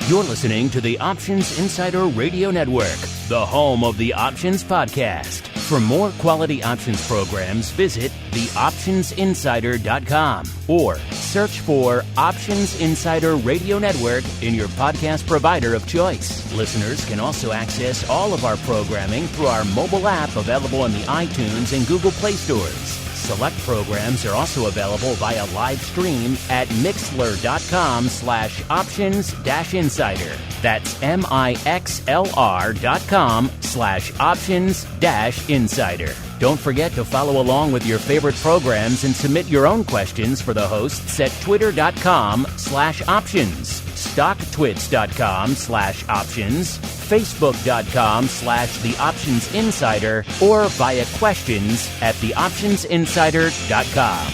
You're listening to the Options Insider Radio Network, the home of the Options Podcast. For more quality options programs, visit theoptionsinsider.com or search for Options Insider Radio Network in your podcast provider of choice. Listeners can also access all of our programming through our mobile app available in the iTunes and Google Play stores. Select programs are also available via live stream at mixlr.com/options-insider. That's mixlr.com/options-insider. Don't forget to follow along with your favorite programs and submit your own questions for the hosts at twitter.com/options, stocktwits.com/options, facebook.com/theoptionsinsider, or via questions at theoptionsinsider.com.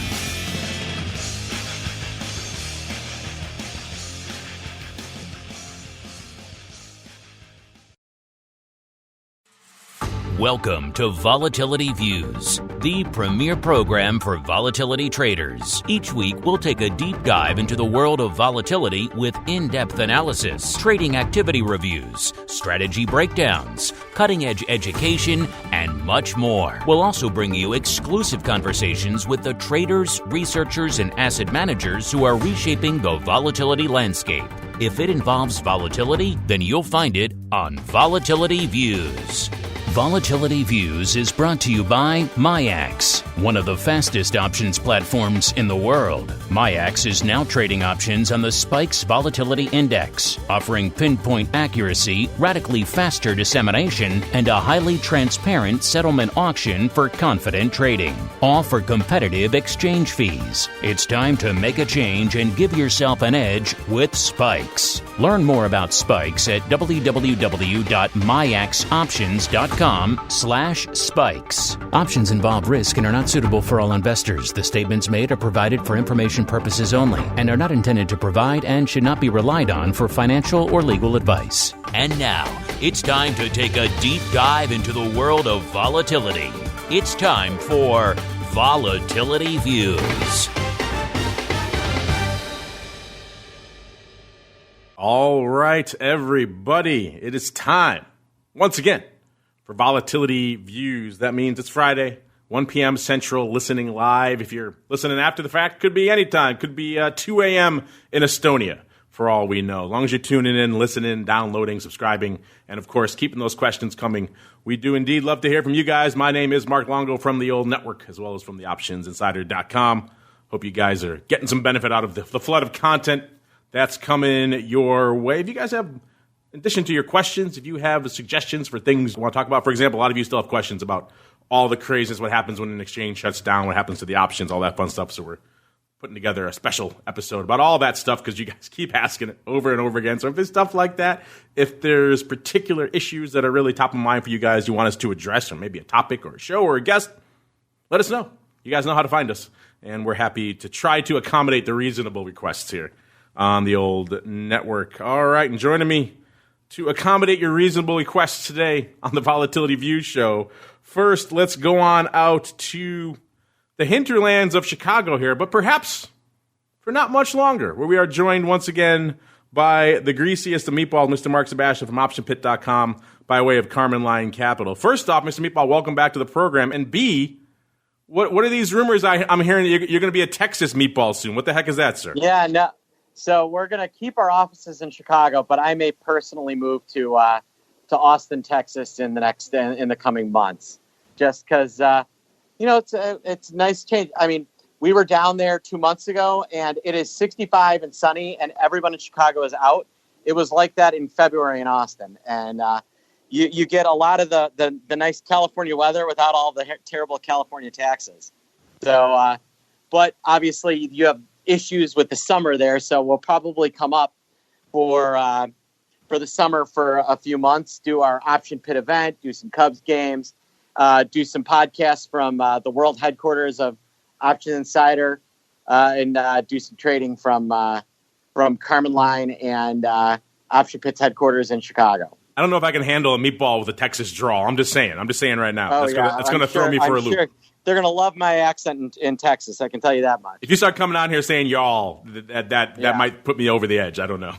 Welcome to Volatility Views, the premier program for volatility traders. Each week, we'll take a deep dive into the world of volatility with in-depth analysis, trading activity reviews, strategy breakdowns, cutting-edge education, and much more. We'll also bring you exclusive conversations with the traders, researchers, and asset managers who are reshaping the volatility landscape. If it involves volatility, then you'll find it on Volatility Views. Volatility Views is brought to you by MIAX, one of the fastest options platforms in the world. MIAX is now trading options on the SPIKES Volatility Index, offering pinpoint accuracy, radically faster dissemination, and a highly transparent settlement auction for confident trading, all for competitive exchange fees. It's time to make a change and give yourself an edge with SPIKES. Learn more about SPIKES at www.miaxoptions.com/spikes. Options involve risk and are not suitable for all investors. The statements made are provided for information purposes only and are not intended to provide and should not be relied on for financial or legal advice. And now, it's time to take a deep dive into the world of volatility. It's time for Volatility Views. All right, everybody, it is time, once again, for Volatility Views. That means it's Friday, 1 p.m. Central, listening live. If you're listening after the fact, could be anytime. Could be 2 a.m. in Estonia, for all we know. As long as you're tuning in, listening, downloading, subscribing, and, of course, keeping those questions coming. We do indeed love to hear from you guys. My name is Mark Longo from the old network, as well as from the optionsinsider.com. Hope you guys are getting some benefit out of the flood of content that's coming your way. If you guys have, in addition to your questions, if you have suggestions for things you want to talk about, for example, a lot of you still have questions about all the craziness, what happens when an exchange shuts down, what happens to the options, all that fun stuff. So we're putting together a special episode about all that stuff because you guys keep asking it over and over again. So if there's stuff like that, if there's particular issues that are really top of mind for you guys you want us to address, or maybe a topic or a show or a guest, let us know. You guys know how to find us, and we're happy to try to accommodate the reasonable requests here on the old network. All right, and joining me to accommodate your reasonable requests today on the Volatility Views show. First, let's go on out to the hinterlands of Chicago here, but perhaps for not much longer, where we are joined once again by the greasiest of meatballs, Mr. Mark Sebastian from OptionPit.com, by way of Carmen Line Capital. First off, Mr. Meatball, welcome back to the program. And B, what are these rumors I'm hearing? You're going to be a Texas meatball soon. What the heck is that, sir? Yeah, no. So we're going to keep our offices in Chicago, but I may personally move to Austin, Texas in the coming months, just because it's a nice change. I mean, we were down there 2 months ago, and it is 65 and sunny, and everyone in Chicago is out. It was like that in February in Austin, and you get a lot of the nice California weather without all the terrible California taxes. So, but obviously you have issues with the summer there, so we'll probably come up for the summer for a few months, do our Option Pit event, do some Cubs games, do some podcasts from the world headquarters of Option Insider, and do some trading from Carmen Line and Option Pit's headquarters in Chicago. I don't know if I can handle a meatball with a Texas drawl. I'm just saying right now. That's going to throw me for a loop. they're gonna love my accent in Texas. I can tell you that much. If you start coming on here saying y'all, that might put me over the edge. I don't know.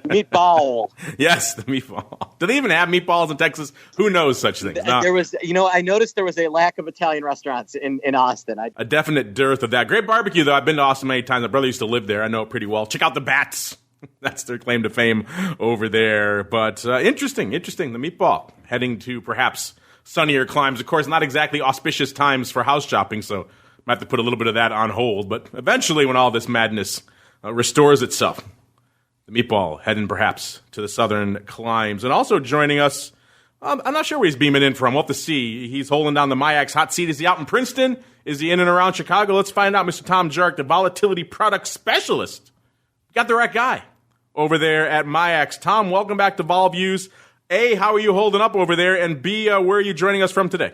Meatball. Yes, the meatball. Do they even have meatballs in Texas? Who knows such things? There was, I noticed there was a lack of Italian restaurants in Austin. A definite dearth of that. Great barbecue, though. I've been to Austin many times. My brother used to live there. I know it pretty well. Check out the Bats. That's their claim to fame over there. But interesting. The meatball heading to perhaps sunnier climes. Of course, not exactly auspicious times for house shopping, so might have to put a little bit of that on hold. But eventually, when all this madness restores itself, the meatball heading perhaps to the southern climes. And also joining us, I'm not sure where he's beaming in from. We'll have to see. He's holding down the MIAX hot seat. Is he out in Princeton? Is he in and around Chicago? Let's find out. Mr. Tom JARCK, the volatility product specialist. Got the right guy over there at MIAX. Tom, welcome back to Vol Views. A, how are you holding up over there? And B, where are you joining us from today?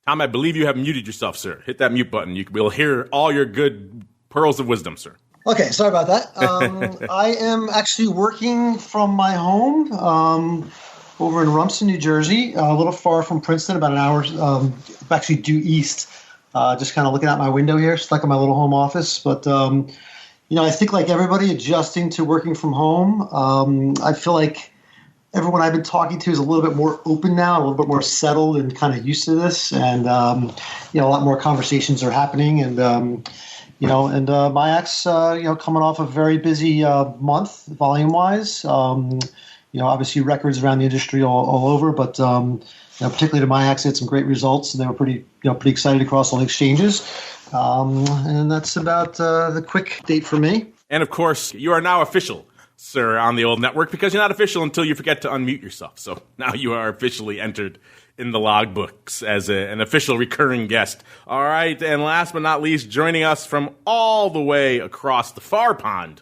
Tom, I believe you have muted yourself, sir. Hit that mute button. We'll hear all your good pearls of wisdom, sir. Okay, sorry about that. I am actually working from my home over in Rumson, New Jersey, a little far from Princeton, about an hour, actually due east. Just kind of looking out my window here, stuck in my little home office. But, I think like everybody adjusting to working from home, I feel like everyone I've been talking to is a little bit more open now, a little bit more settled and kind of used to this. And, a lot more conversations are happening. And, MIAX, coming off a very busy month volume-wise. Obviously records around the industry all over, but particularly to MIAX, had some great results, and they were pretty excited across all the exchanges. And that's about the quick date for me. And of course, you are now official, sir, on the old network, because you're not official until you forget to unmute yourself. So now you are officially entered in the logbooks as an official recurring guest. All right, and last but not least, joining us from all the way across the far pond,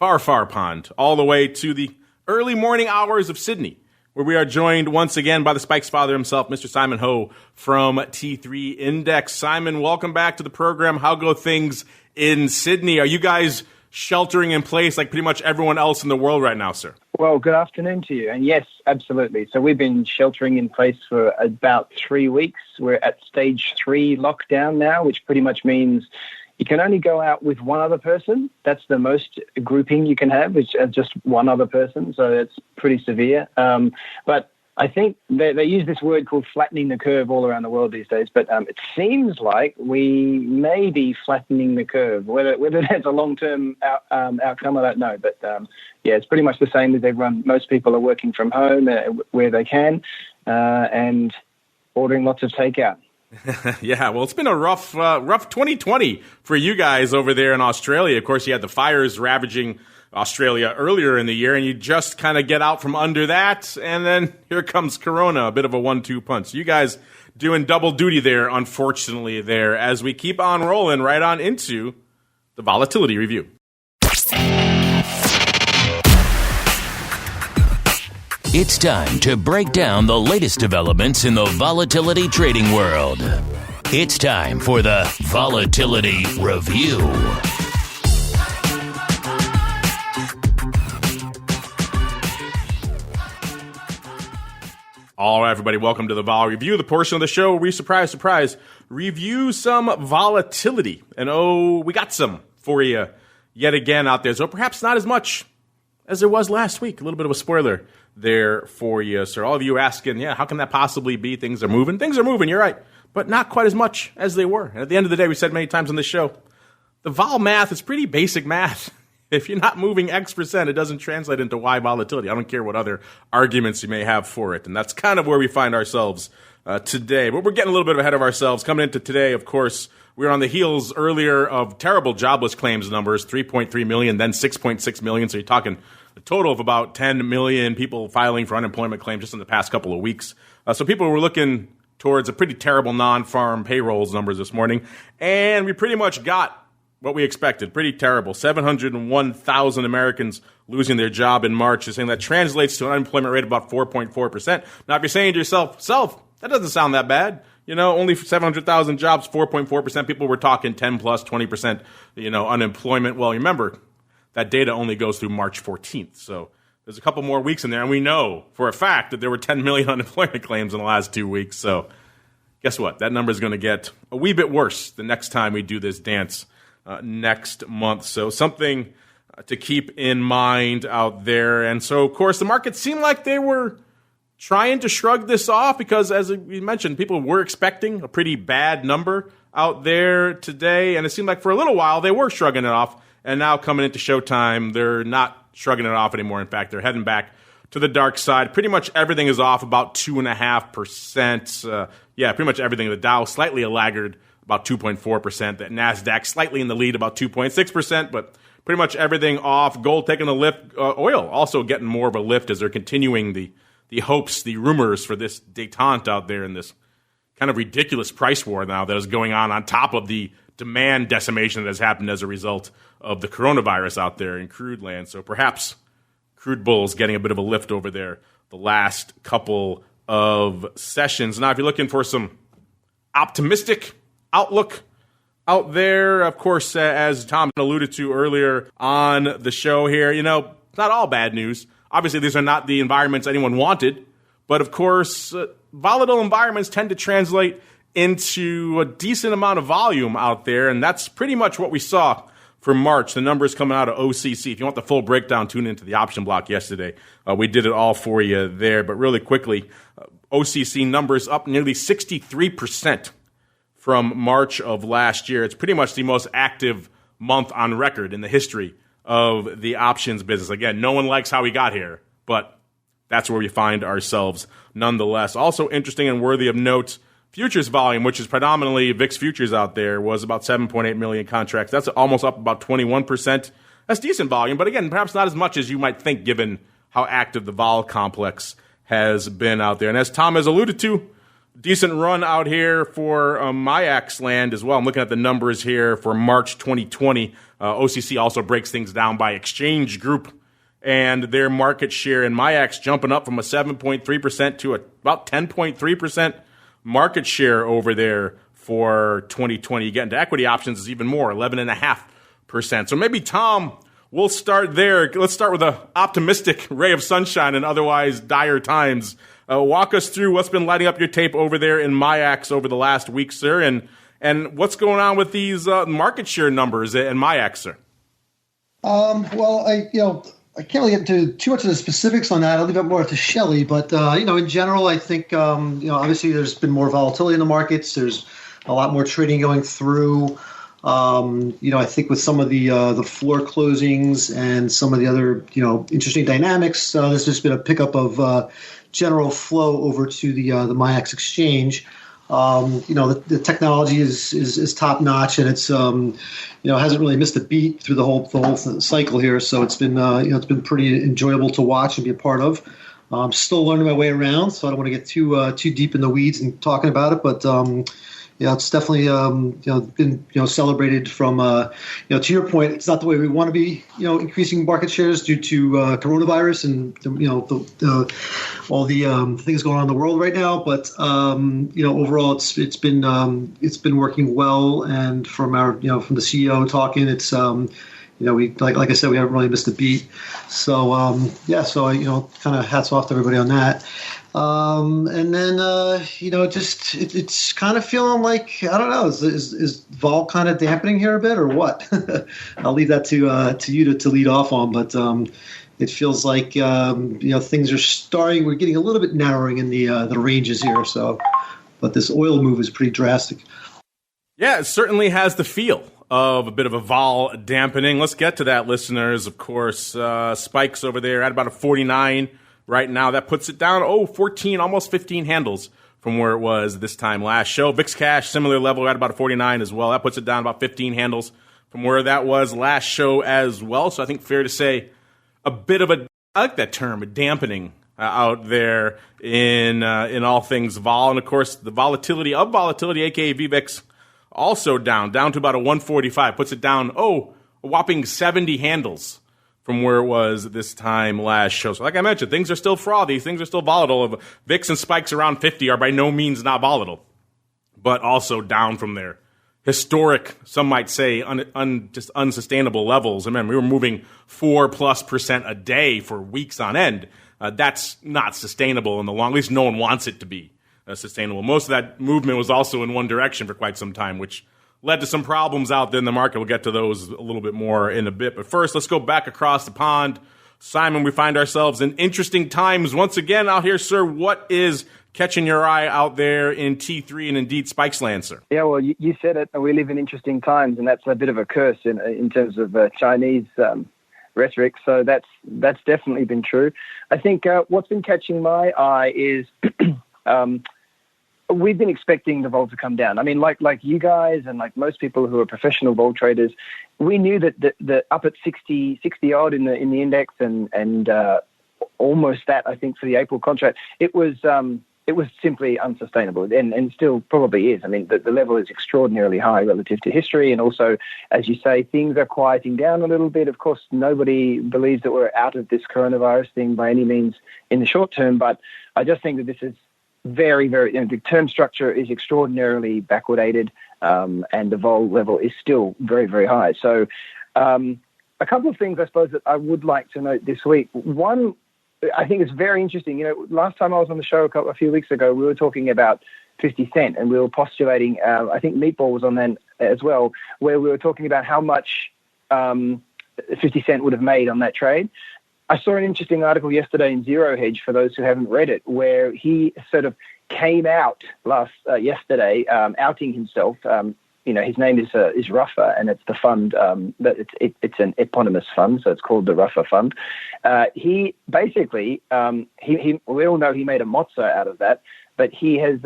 all the way to the early morning hours of Sydney, where we are joined once again by the Spike's father himself, Mr. Simon Ho from T3 Index. Simon, welcome back to the program. How go things in Sydney? Are you guys sheltering in place like pretty much everyone else in the world right now, sir? Well, good afternoon to you. And yes, absolutely. So we've been sheltering in place for about 3 weeks. We're at stage 3 lockdown now, which pretty much means you can only go out with one other person. That's the most grouping you can have, is just one other person. So it's pretty severe. But I think they use this word called flattening the curve all around the world these days. But it seems like we may be flattening the curve. Whether that's a long-term outcome, I don't know. But it's pretty much the same as everyone. Most people are working from home where they can and ordering lots of takeout. Yeah, well, it's been a rough 2020 for you guys over there in Australia. Of course, you had the fires ravaging Australia earlier in the year, and you just kind of get out from under that, and then here comes Corona, a bit of a 1-2 punch. You guys doing double duty there, unfortunately, there, as we keep on rolling right on into the Volatility Review. It's time to break down the latest developments in the volatility trading world. It's time for the Volatility Review. All right, everybody, welcome to the Vol Review, the portion of the show where we, surprise, review some volatility. And we got some for you yet again out there. So perhaps not as much as there was last week. A little bit of a spoiler there for you, sir. All of you asking, how can that possibly be? Things are moving. Things are moving, you're right, but not quite as much as they were. And at the end of the day, we said many times on this show, the vol math is pretty basic math. If you're not moving X%, it doesn't translate into Y volatility. I don't care what other arguments you may have for it. And that's kind of where we find ourselves today. But we're getting a little bit ahead of ourselves. Coming into today, of course, we were on the heels earlier of terrible jobless claims numbers, 3.3 million, then 6.6 million. So you're talking a total of about 10 million people filing for unemployment claims just in the past couple of weeks. So people were looking towards a pretty terrible non-farm payrolls numbers this morning. And we pretty much got what we expected. Pretty terrible. 701,000 Americans losing their job in March. They're saying that translates to an unemployment rate of about 4.4%. Now, if you're saying to yourself, that doesn't sound that bad. Only 700,000 jobs, 4.4%. People were talking 10 plus, 20%, unemployment. Well, remember, that data only goes through March 14th. So there's a couple more weeks in there. And we know for a fact that there were 10 million unemployment claims in the last 2 weeks. So guess what? That number is going to get a wee bit worse the next time we do this dance next month. So something to keep in mind out there. And so, of course, the market seemed like they were trying to shrug this off because, as we mentioned, people were expecting a pretty bad number out there today. And it seemed like for a little while they were shrugging it off. And now coming into showtime, they're not shrugging it off anymore. In fact, they're heading back to the dark side. Pretty much everything is off about 2.5%. Pretty much everything. The Dow slightly a laggard, about 2.4%. The NASDAQ slightly in the lead, about 2.6%. But pretty much everything off. Gold taking a lift. Oil also getting more of a lift as they're continuing the hopes, the rumors for this detente out there in this kind of ridiculous price war now that is going on top of the demand decimation that has happened as a result of the coronavirus out there in crude land. So perhaps crude bulls getting a bit of a lift over there the last couple of sessions. Now, if you're looking for some optimistic outlook out there, of course, as Tom alluded to earlier on the show here, it's not all bad news. Obviously, these are not the environments anyone wanted, but of course, volatile environments tend to translate into a decent amount of volume out there, and that's pretty much what we saw for March. The numbers coming out of OCC. If you want the full breakdown, tune into the option block yesterday. We did it all for you there, but really quickly, OCC numbers up nearly 63% from March of last year. It's pretty much the most active month on record in the history of the options business. Again, no one likes how we got here, but that's where we find ourselves nonetheless. Also interesting and worthy of note, futures volume, which is predominantly VIX futures out there, was about 7.8 million contracts. That's almost up about 21%. That's decent volume, but again, perhaps not as much as you might think given how active the vol complex has been out there. And as Tom has alluded to, decent run out here for MIAX land as well. I'm looking at the numbers here for March 2020. OCC also breaks things down by exchange group, and their market share in MIAX jumping up from a 7.3% to about 10.3% market share over there for 2020. You get into equity options is even more, 11.5%. So maybe, Tom, we'll start there. Let's start with an optimistic ray of sunshine in otherwise dire times. Walk us through what's been lighting up your tape over there in MIAX over the last week, sir, and what's going on with these market share numbers in MIAX, sir? I can't really get into too much of the specifics on that. I'll leave it more to Shelley. But, in general, I think, obviously there's been more volatility in the markets. There's a lot more trading going through. I think with some of the floor closings and some of the other, interesting dynamics, there's just been a pickup of general flow over to the MIAX exchange. The technology is top notch, and it's hasn't really missed a beat through the whole cycle here. So it's been it's been pretty enjoyable to watch and be a part of. I'm still learning my way around, so I don't want to get too deep in the weeds and talking about it. But it's definitely been celebrated from to your point. It's not the way we want to be increasing market shares due to coronavirus and all the things going on in the world right now. But overall it's been working well. And from our from the CEO talking, it's we like I said, we haven't really missed a beat. So kind of hats off to everybody on that. And then, it's kind of feeling like, I don't know, is vol kind of dampening here a bit or what? I'll leave that to you to lead off on, but it feels like, things are starting, we're getting a little bit narrowing in the ranges here. So, but this oil move is pretty drastic. Yeah, it certainly has the feel of a bit of a vol dampening. Let's get to that, listeners. Of course, spikes over there at about a 49 right now. That puts it down, 14, almost 15 handles from where it was this time last show. VIX cash, similar level, at about a 49 as well. That puts it down about 15 handles from where that was last show as well. So I think fair to say a bit of a, I like that term, a dampening out there in all things vol. And of course, the volatility, aka VVIX, also down to about a 145, puts it down, a whopping 70 handles from where it was this time last show. So like I mentioned, things are still frothy, things are still volatile. VIX and spikes around 50 are by no means not volatile, but also down from their historic, some might say, just unsustainable levels. I mean, we were moving 4+% a day for weeks on end. That's not sustainable in the long, at least no one wants it to be. sustainable. Most of that movement was also in one direction for quite some time, which led to some problems out there in the market. We'll get to those a little bit more in a bit. But first, let's go back across the pond. Simon, we find ourselves in interesting times once again out here, sir. What is catching your eye out there in T3 and indeed Spikes land, sir? Yeah, well, you said it. We live in interesting times, and that's a bit of a curse in terms of Chinese rhetoric. So that's definitely been true. I think what's been catching my eye is we've been expecting the vol to come down. I mean, like you guys and like most people who are professional vol traders, we knew that the up at 60 odd in the index and almost that, I think, for the April contract, it was simply unsustainable, and still probably is. I mean, the level is extraordinarily high relative to history, and also, as you say, things are quieting down a little bit. Of course, nobody believes that we're out of this coronavirus thing by any means in the short term, but I just think that this is very, very, the term structure is extraordinarily backwardated, and the vol level is still very, very high. So a couple of things, I suppose, that I would like to note this week. One, I think it's very interesting. Last time I was on the show a few weeks ago, we were talking about 50 Cent, and we were postulating, I think Meatball was on then as well, where we were talking about how much 50 Cent would have made on that trade. I saw an interesting article yesterday in Zero Hedge, for those who haven't read it, where he sort of came out yesterday, outing himself. His name is Ruffer, and it's the fund that it's an eponymous fund, so it's called the Ruffer Fund. He basically, we all know he made a mozza out of that, but he has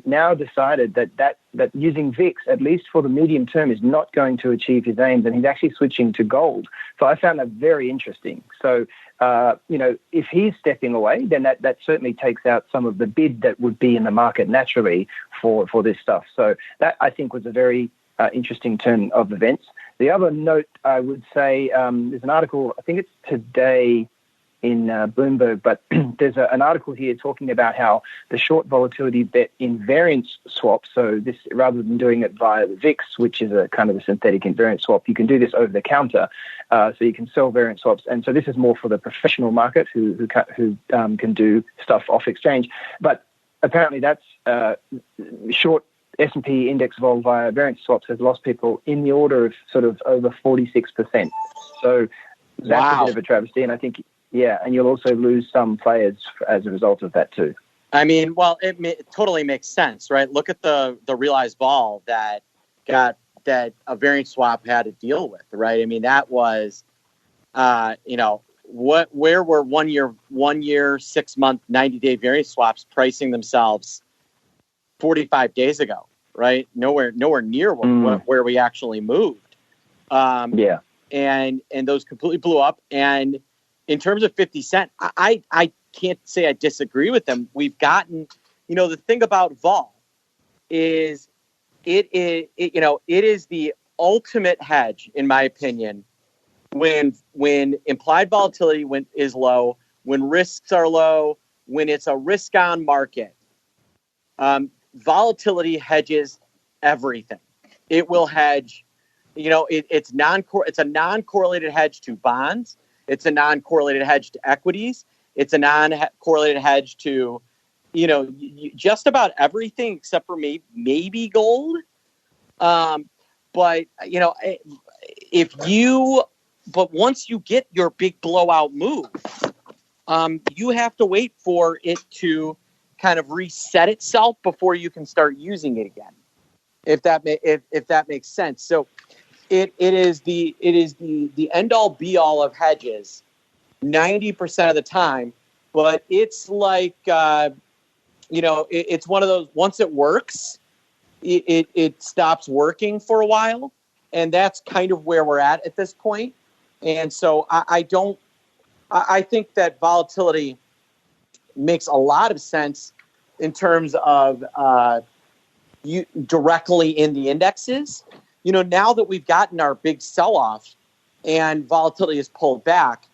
now decided that using VIX, at least for the medium term, is not going to achieve his aims, and he's actually switching to gold. So I found that very interesting. So, if he's stepping away, then that certainly takes out some of the bid that would be in the market naturally for this stuff. So that, I think, was a very interesting turn of events. The other note I would say, there's an article, I think it's today in Bloomberg, but there's an article here talking about how the short volatility bet in variance swaps, so this, rather than doing it via the VIX, which is a kind of a synthetic invariance swap, you can do this over the counter, so you can sell variance swaps. And so this is more for the professional market who can do stuff off exchange. But apparently that's short S&P index vol via variance swaps has lost people in the order of sort of over 46%. So that's a bit of a travesty, and I think... Yeah, and you'll also lose some players as a result of that too. I mean, well, it totally makes sense, right? Look at the realized vol that a variance swap had to deal with, right? I mean, that was, where were 1 year, 6 month, 90-day variance swaps pricing themselves 45 days ago, right? Nowhere near where we actually moved. And those completely blew up. And in terms of 50 Cent, I can't say I disagree with them. We've gotten, the thing about vol is it is the ultimate hedge, in my opinion, when implied volatility is low, when risks are low, when it's a risk-on market. Volatility hedges everything. It will hedge, it's a non-correlated hedge to bonds. It's a non-correlated hedge to equities. It's a non-correlated hedge to, just about everything except for maybe gold. But once you get your big blowout move, you have to wait for it to kind of reset itself before you can start using it again. If that makes sense. So. It is the end all be all of hedges 90% of the time, but it's like it's one of those, once it works, it stops working for a while, and that's kind of where we're at this point. And so I think that volatility makes a lot of sense in terms of you directly in the indexes. Now that we've gotten our big sell-off and volatility is pulled back,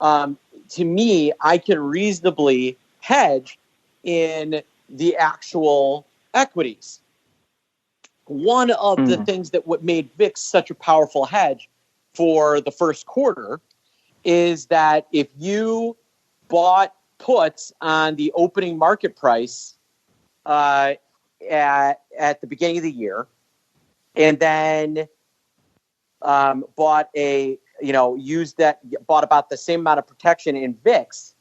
to me, I can reasonably hedge in the actual equities. One of the things that what made VIX such a powerful hedge for the first quarter is that if you bought puts on the opening market price at the beginning of the year, and then bought about the same amount of protection in VIX,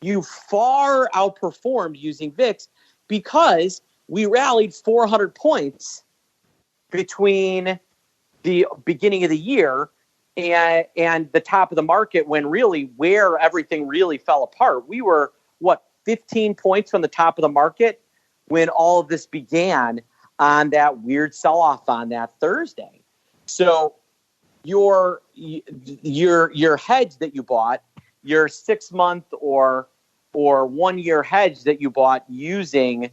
you far outperformed using VIX because we rallied 400 points between the beginning of the year and the top of the market, when really where everything really fell apart. We were, 15 points from the top of the market when all of this began on that weird sell-off on that Thursday. So your hedge that you bought, your 6-month or 1 year hedge that you bought using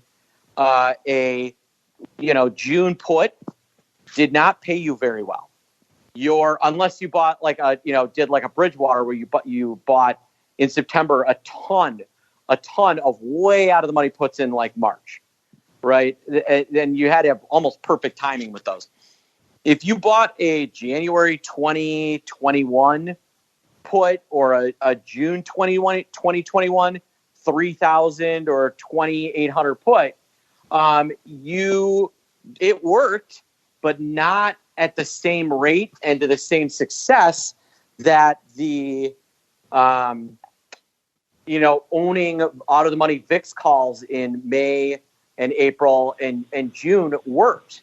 a June put, did not pay you very well. Unless you bought did like a Bridgewater where you bought in September a ton of way out of the money puts in like March, right? Then you had to have almost perfect timing with those. If you bought a January 2021 put or a June 2021 $3,000 or $2,800 put, it worked, but not at the same rate and to the same success that the owning out of the money VIX calls in May and April and June worked.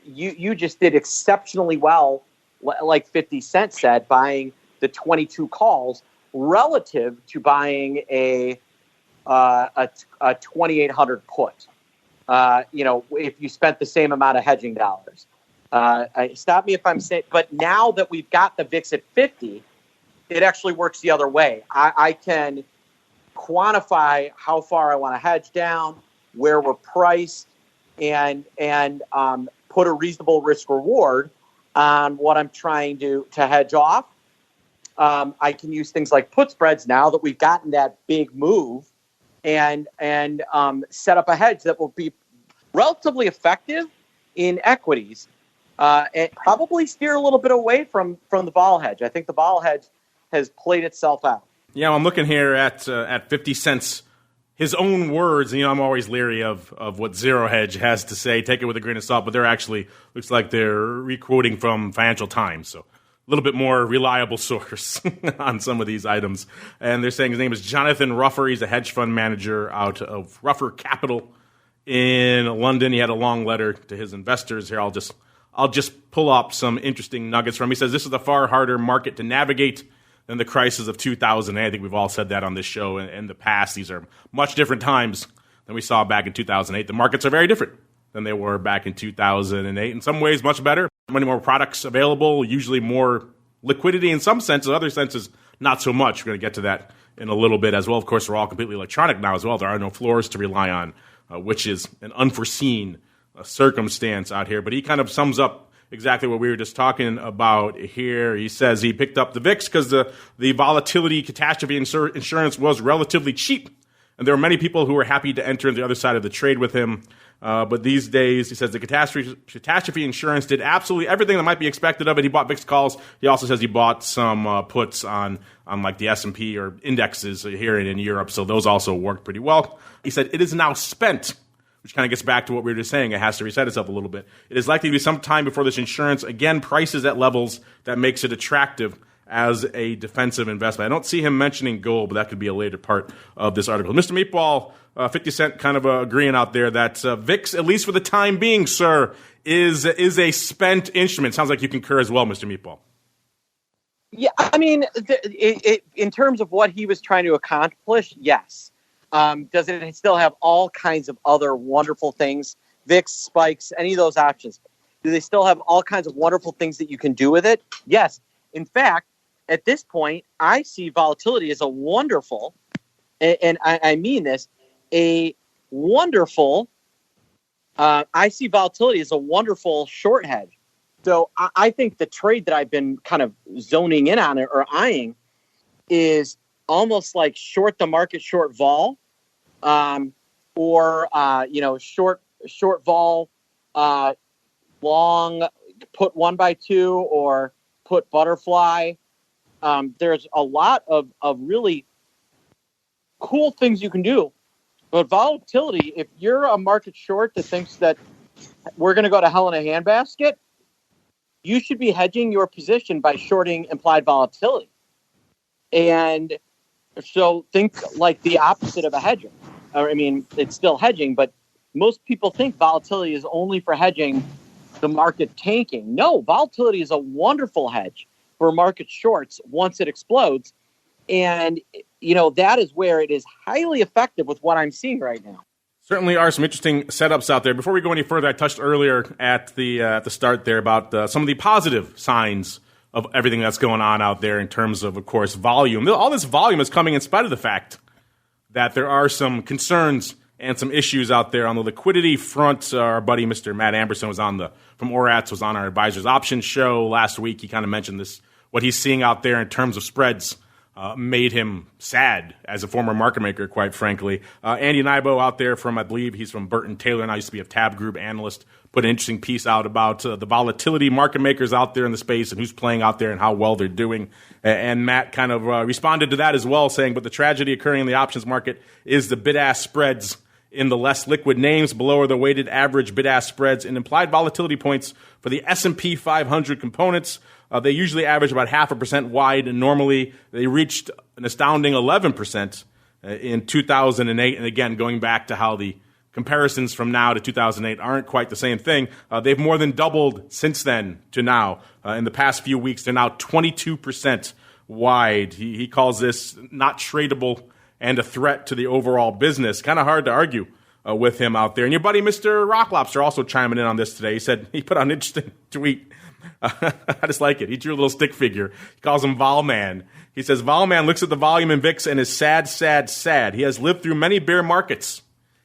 You just did exceptionally well, like 50 Cent said, buying the 22 calls relative to buying a 2,800 put. If you spent the same amount of hedging dollars. Stop me if I'm saying, but now that we've got the VIX at 50, it actually works the other way. I can quantify how far I want to hedge down, where we're priced, and put a reasonable risk reward on what I'm trying to hedge off. I can use things like put spreads now that we've gotten that big move, and set up a hedge that will be relatively effective in equities, and probably steer a little bit away from the vol hedge. I think the vol hedge has played itself out. Yeah, I'm looking here at 50 Cent's his own words. I'm always leery of what Zero Hedge has to say. Take it with a grain of salt, but they're actually, looks like they're requoting from Financial Times, so a little bit more reliable source on some of these items. And they're saying his name is Jonathan Ruffer. He's a hedge fund manager out of Ruffer Capital in London. He had a long letter to his investors here. I'll just pull up some interesting nuggets from him. He says this is a far harder market to navigate than the crisis of 2008. I think we've all said that on this show in the past. These are much different times than we saw back in 2008. The markets are very different than they were back in 2008. In some ways, much better. Many more products available, usually more liquidity in some senses, other senses, not so much. We're going to get to that in a little bit as well. Of course, we're all completely electronic now as well. There are no floors to rely on, which is an unforeseen circumstance out here. But he kind of sums up exactly what we were just talking about here. He says he picked up the VIX because the volatility catastrophe insurance was relatively cheap. And there were many people who were happy to enter the other side of the trade with him. But these days, he says the catastrophe insurance did absolutely everything that might be expected of it. He bought VIX calls. He also says he bought some puts on like the S&P or indexes here in Europe. So those also worked pretty well. He said it is now spent, which kind of gets back to what we were just saying. It has to reset itself a little bit. It is likely to be some time before this insurance again prices at levels that makes it attractive as a defensive investment. I don't see him mentioning gold, but that could be a later part of this article. Mr. Meatball, 50 Cent kind of agreeing out there that VIX, at least for the time being, sir, is a spent instrument. Sounds like you concur as well, Mr. Meatball. Yeah, I mean, in terms of what he was trying to accomplish, yes. Does it still have all kinds of other wonderful things? VIX, spikes, any of those options. Do they still have all kinds of wonderful things that you can do with it? Yes. In fact, at this point, I see volatility as a wonderful, and I mean this, I see volatility as a wonderful short hedge. So I think the trade that I've been kind of zoning in on or eyeing is almost like short the market, short vol, or short vol, long put 1x2 or put butterfly. There's a lot of really cool things you can do But volatility, if you're a market short that thinks that we're going to go to hell in a handbasket, you should be hedging your position by shorting implied volatility. And so think like the opposite of a hedger. I mean, it's still hedging, but most people think volatility is only for hedging the market tanking. No, volatility is a wonderful hedge for market shorts once it explodes. And, that is where it is highly effective with what I'm seeing right now. Certainly are some interesting setups out there. Before we go any further, I touched earlier at the start there about some of the positive signs of everything that's going on out there in terms of course, volume. All this volume is coming in spite of the fact that there are some concerns and some issues out there on the liquidity front. Our buddy Mr. Matt Amberson from ORATS was on our Advisors Options show last week. He kind of mentioned this, what he's seeing out there in terms of spreads. Made him sad as a former market maker, quite frankly. Andy Nybo out there I believe he's from Burton Taylor, and I used to be a Tab Group analyst, put an interesting piece out about the volatility market makers out there in the space and who's playing out there and how well they're doing. And Matt kind of responded to that as well, saying, but the tragedy occurring in the options market is the bid-ask spreads in the less liquid names. Below are the weighted average bid-ask spreads and implied volatility points for the S&P 500 components. They usually average about 0.5% wide, and normally they reached an astounding 11% in 2008. And again, going back to how the comparisons from now to 2008 aren't quite the same thing, they've more than doubled since then to now. In the past few weeks, they're now 22% wide. He calls this not tradable and a threat to the overall business. Kind of hard to argue with him out there. And your buddy, Mr. Rock Lobster, also chiming in on this today. He put out an interesting tweet. I just like it. He drew a little stick figure. He calls him Volman. He says, Volman looks at the volume in VIX and is sad, sad, sad. He has lived through many bear markets,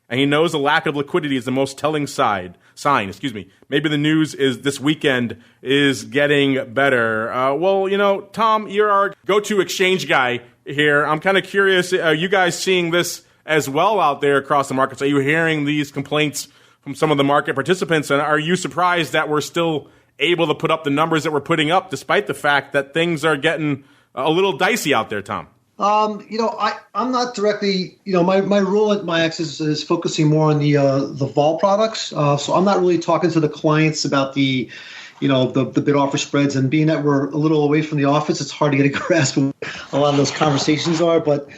and he knows the lack of liquidity is the most telling sign. Maybe the news is this weekend is getting better. Tom, you're our go-to exchange guy here. I'm kind of curious, are you guys seeing this as well out there across the markets? Are you hearing these complaints from some of the market participants, and are you surprised that we're still able to put up the numbers that we're putting up, despite the fact that things are getting a little dicey out there, Tom? I'm not directly, my role at MIAX is focusing more on the vol products. So I'm not really talking to the clients about the bid offer spreads, and being that we're a little away from the office, it's hard to get a grasp of what a lot of those conversations are. But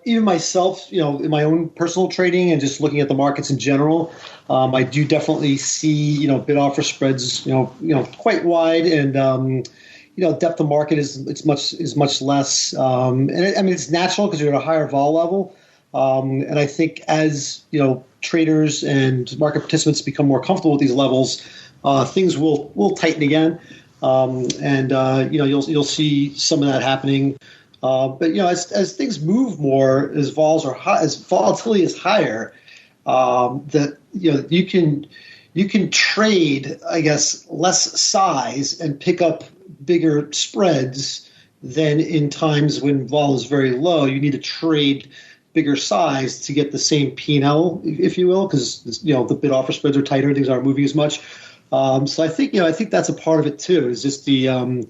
even myself, in my own personal trading and just looking at the markets in general, I do definitely see, bid offer spreads, quite wide, and depth of market is much less. And it's natural because you're at a higher vol level. And I think as, traders and market participants become more comfortable with these levels, things will tighten again. You'll see some of that happening. But as things move more, as volatility is higher, that you can trade, I guess, less size and pick up bigger spreads than in times when vol is very low. You need to trade bigger size to get the same P&L, if you will, because the bid offer spreads are tighter, things aren't moving as much. So I think that's a part of it too. Is just the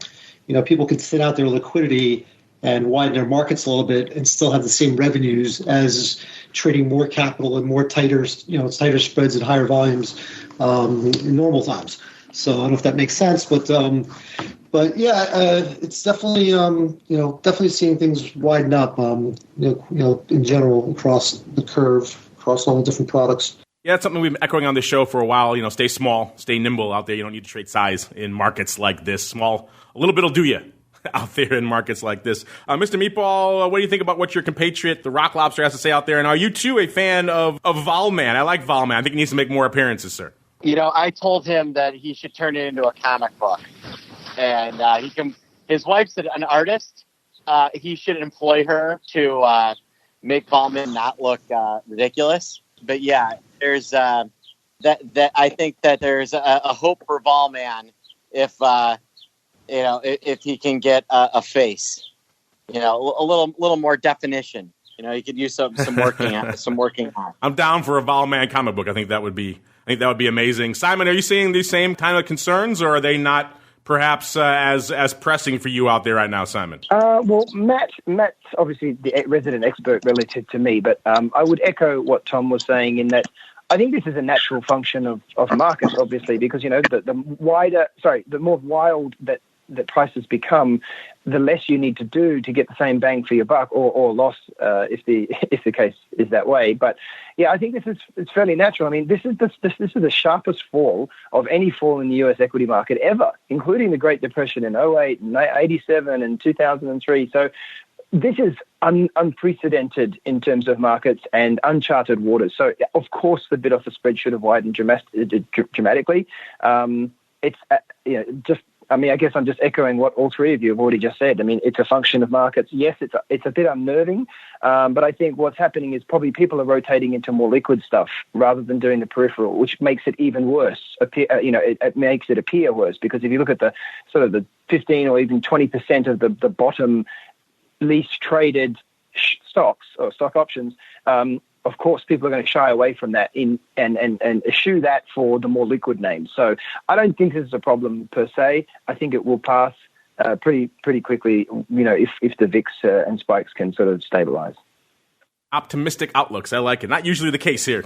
people can thin out their liquidity and widen their markets a little bit and still have the same revenues as trading more capital and more tighter spreads and higher volumes in normal times. So I don't know if that makes sense, but it's definitely definitely seeing things widen up in general across the curve, across all the different products. Yeah, it's something we've been echoing on this show for a while. Stay small, stay nimble out there. You don't need to trade size in markets like this. Small, a little bit will do you out there in markets like this. Mr. Meatball, what do you think about what your compatriot, the Rock Lobster, has to say out there? And are you, too, a fan of Volman? I like Volman. I think he needs to make more appearances, sir. I told him that he should turn it into a comic book. And his wife's an artist. He should employ her to make Volman not look ridiculous. But yeah, there's that I think that there's a hope for Volman if he can get a face, a little more definition. He could use some working on. I'm down for a Volman comic book. I think that would be amazing. Simon, are you seeing these same kind of concerns, or are they not perhaps as pressing for you out there right now, Simon? Well, Matt's obviously the resident expert relative to me, but I would echo what Tom was saying in that I think this is a natural function of markets, obviously, because, the more wild that prices become, the less you need to do to get the same bang for your buck or loss if the case is that way. But yeah, I think it's fairly natural. I mean, this is the sharpest fall of any fall in the U.S. equity market ever, including the Great Depression in 08 and 87 and 2003. So this is unprecedented in terms of markets and uncharted waters. So of course the bid offer spread should have widened dramatically. I guess I'm just echoing what all three of you have already just said. I mean, it's a function of markets. Yes, it's a bit unnerving, but I think what's happening is probably people are rotating into more liquid stuff rather than doing the peripheral, which makes it even worse. It makes it appear worse, because if you look at the sort of the 15 or even 20% of the bottom least traded stocks or stock options, of course, people are going to shy away from that and eschew that for the more liquid names. So I don't think this is a problem per se. I think it will pass pretty quickly, if the VIX and spikes can sort of stabilize. Optimistic outlooks. I like it. Not usually the case here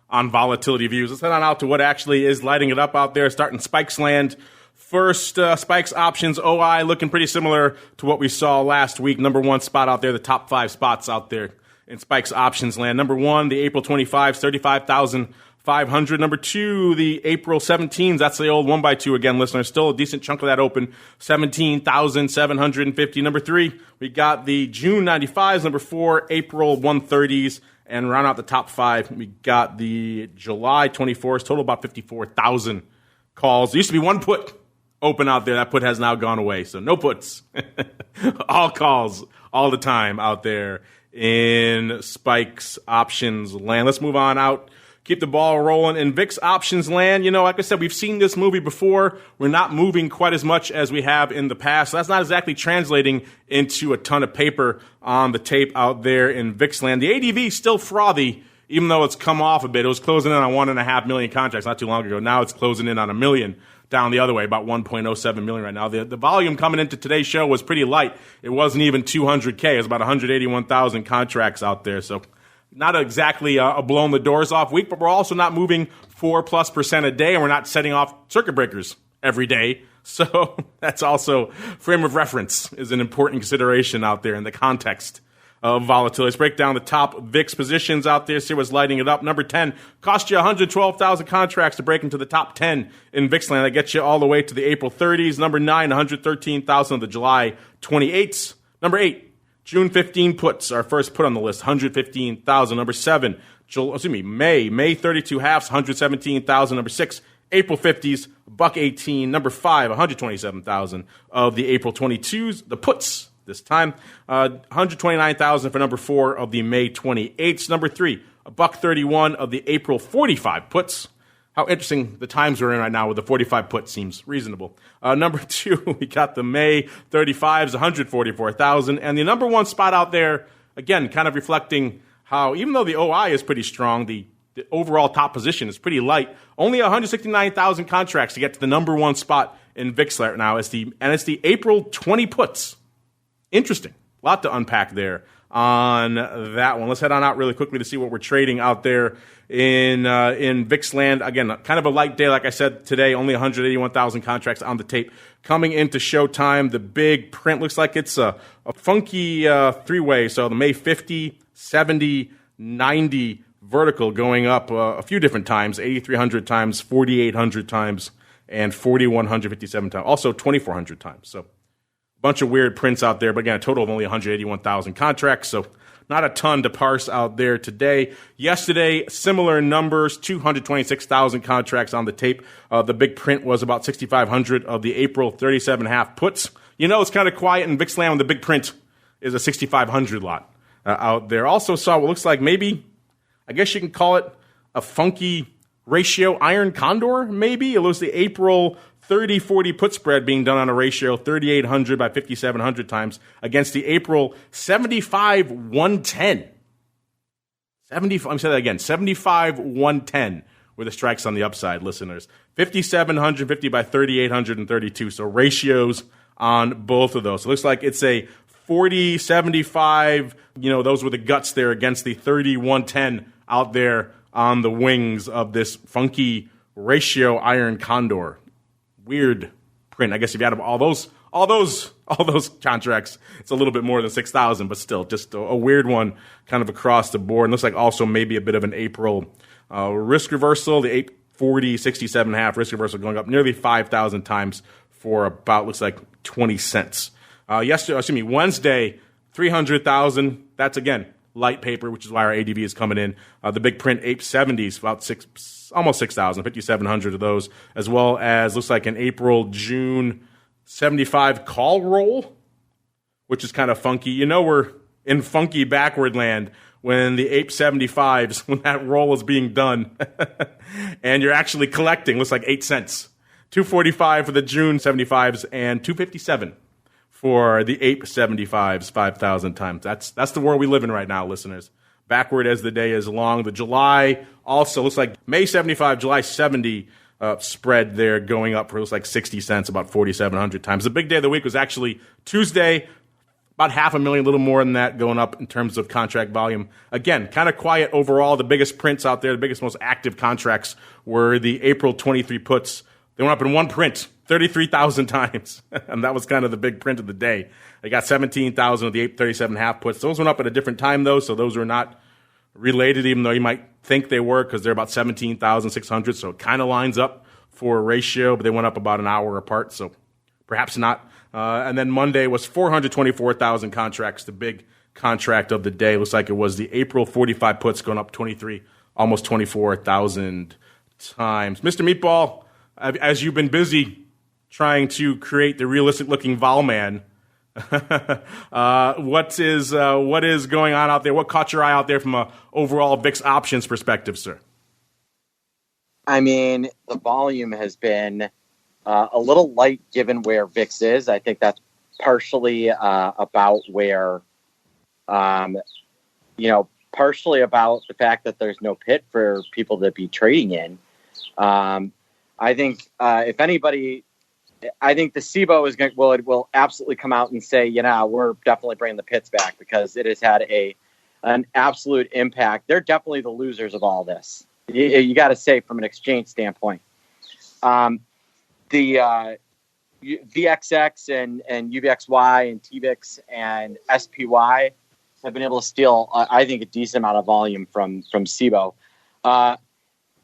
on Volatility Views. Let's head on out to what actually is lighting it up out there, starting Spikes land. First, Spikes options, OI, looking pretty similar to what we saw last week. Number one spot out there, the top 5 spots out there in Spikes options land. Number one, the April 25s, 35,500. Number two, the April 17s. That's the old 1x2 again, listeners. Still a decent chunk of that open, 17,750. Number three, we got the June 95s. Number four, April 130s. And round out the top 5, we got the July 24s. Total about 54,000 calls. There used to be one put open out there. That put has now gone away. So no puts. All calls all the time out there in Spikes options land. Let's move on out. Keep the ball rolling in VIX options land. Like I said, we've seen this movie before. We're not moving quite as much as we have in the past. So that's not exactly translating into a ton of paper on the tape out there in VIX land. The ADV is still frothy, even though it's come off a bit. It was closing in on 1.5 million contracts not too long ago. Now it's closing in on 1 million. Down the other way, about 1.07 million right now. The volume coming into today's show was pretty light. It wasn't even 200K. It was about 181,000 contracts out there. So not exactly a blowing the doors off week, but we're also not moving 4+% a day, and we're not setting off circuit breakers every day. So that's also frame of reference is an important consideration out there in the context of volatility. Let's break down the top VIX positions out there, see what's lighting it up. Number 10, cost you 112,000 contracts to break into the top 10 in VIX land. That gets you all the way to the April 30s. Number 9, 113,000 of the July 28s. Number 8, June 15 puts, our first put on the list, 115,000. Number 7, May 32 halves, 117,000. Number 6, April 50s, $1.18. Number 5, 127,000 of the April 22s, the puts. This time, 129,000 for number 4 of the May 28th. Number 3, $1.31 of the April 45 puts. How interesting the times we're in right now with the 45 put seems reasonable. Number 2, we got the May 35s, 144,000. And the number 1 spot out there, again, kind of reflecting how, even though the OI is pretty strong, the overall top position is pretty light. Only 169,000 contracts to get to the number 1 spot in VIX right now. It's the April 20 puts. Interesting. A lot to unpack there on that one. Let's head on out really quickly to see what we're trading out there in VIX land. Again, kind of a light day, like I said today, only 181,000 contracts on the tape. Coming into showtime, the big print looks like it's a funky three-way. So the May 50, 70, 90 vertical going up a few different times, 8,300 times, 4,800 times, and 4,157 times. Also 2,400 times. So bunch of weird prints out there, but again, a total of only 181,000 contracts, so not a ton to parse out there today. Yesterday, similar numbers, 226,000 contracts on the tape. The big print was about 6,500 of the April 37.5 puts. It's kind of quiet in VIX land when the big print is a 6,500 lot out there. Also saw what looks like maybe, I guess you can call it a funky ratio iron condor, maybe. It was the April 30-40 put spread being done on a ratio 3,800 by 5,700 times against the April 75-110. 75-110 with the strikes on the upside, listeners. 5,750 by 3,832. So ratios on both of those. So it looks like it's a 40-75. Those were the guts there against the 31-10 out there on the wings of this funky ratio iron condor. Weird print. I guess if you add up all those contracts, it's a little bit more than 6,000, but still just a weird one kind of across the board. And looks like also maybe a bit of an April risk reversal. The 840, 67.5 risk reversal going up nearly 5,000 times for about, looks like 20 cents. Wednesday, 300,000. That's again light paper, which is why our ADV is coming in. The big print 870s, about almost 6,000, 5,700 of those, as well as looks like an April, June 75 call roll, which is kind of funky. We're in funky backward land when the 875s, when that roll is being done, and you're actually collecting, looks like 8 cents. 245 for the June 75s and 257 for the 875s, 5,000 times. That's the world we live in right now, listeners. Backward as the day is long. The July also looks like May 75, July 70 spread there going up for looks like 60 cents, about 4,700 times. The big day of the week was actually Tuesday, about 500,000, a little more than that going up in terms of contract volume. Again, kind of quiet overall. The biggest prints out there, the biggest, most active contracts were the April 23 puts. They went up in one print 33,000 times, and that was kind of the big print of the day. They got 17,000 of the 837.5 puts. Those went up at a different time, though, so those are not related, even though you might think they were, because they're about 17,600, so it kind of lines up for a ratio, but they went up about an hour apart, so perhaps not. And then Monday was 424,000 contracts, the big contract of the day. Looks like it was the April 45 puts going up 23, almost 24,000 times. Mr. Meatball, as you've been busy trying to create the realistic-looking Volman, what is going on out there? What caught your eye out there from an overall VIX options perspective, sir? I mean, the volume has been a little light given where VIX is. I think that's partially about where, partially about the fact that there's no pit for people to be trading in. I think if anybody, I think the SEBO will absolutely come out and say, we're definitely bringing the pits back because it has had an absolute impact. They're definitely the losers of all this. You got to say from an exchange standpoint. The VXX and UVXY and TVIX and SPY have been able to steal, I think, a decent amount of volume from SEBO.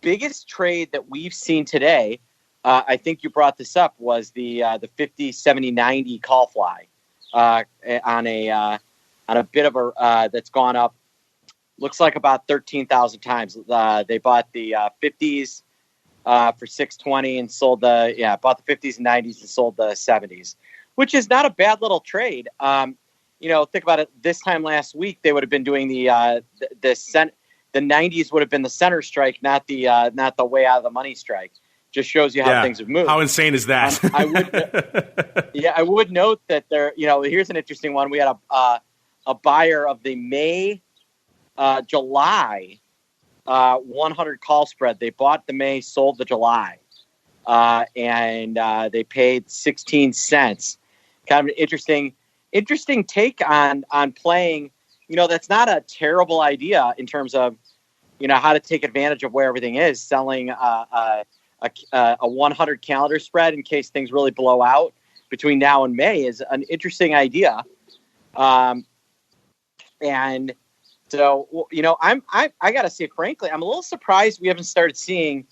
Biggest trade that we've seen today, I think you brought this up, was the 50, 70, 90 call fly on a bit of a that's gone up. Looks like about 13,000 times. They bought the 50s for 620 and sold bought the 50s and 90s and sold the 70s, which is not a bad little trade. Think about it. This time last week, they would have been doing the 90s would have been the center strike, not the way out of the money strike. Just shows you how things have moved. How insane is that? I would note that there. Here's an interesting one. We had a buyer of the May, July 100 call spread. They bought the May, sold the July, and they paid 16 cents. Kind of an interesting take on playing. That's not a terrible idea in terms of, how to take advantage of where everything is. Selling a 100 calendar spread in case things really blow out between now and May is an interesting idea. And so, I got to say, frankly, I'm a little surprised we haven't started seeing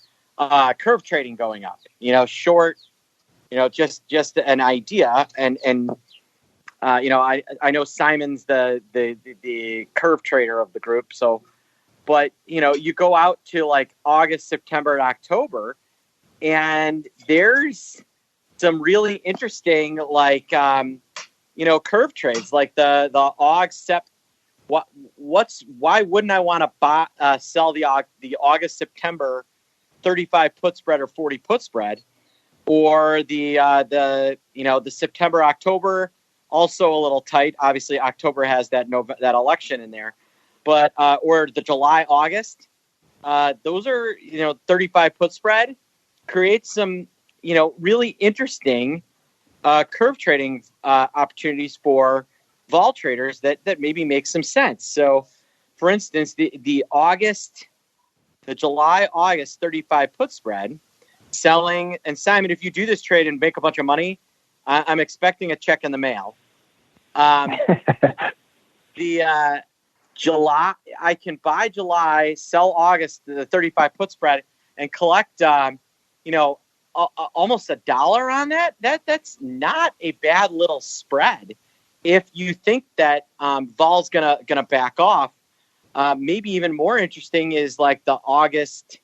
curve trading going up. Short, just an idea. And I know Simon's the curve trader of the group. So, but you go out to like August, September, and October, and there's some really interesting curve trades like the Aug Sep. Why wouldn't I want to sell the August September 35 put spread or 40 put spread, or the September October, also a little tight. Obviously October has that election in there, but or the July August. those are, 35 put spread, creates some, really interesting curve trading opportunities for vol traders that maybe make some sense. So, for instance, the July-August 35 put spread, selling, and Simon, if you do this trade and make a bunch of money, I'm expecting a check in the mail. The July, I can buy July, sell August, the 35 put spread, and collect, almost $1 on that. That's not a bad little spread. If you think that vol's gonna back off, maybe even more interesting is like the August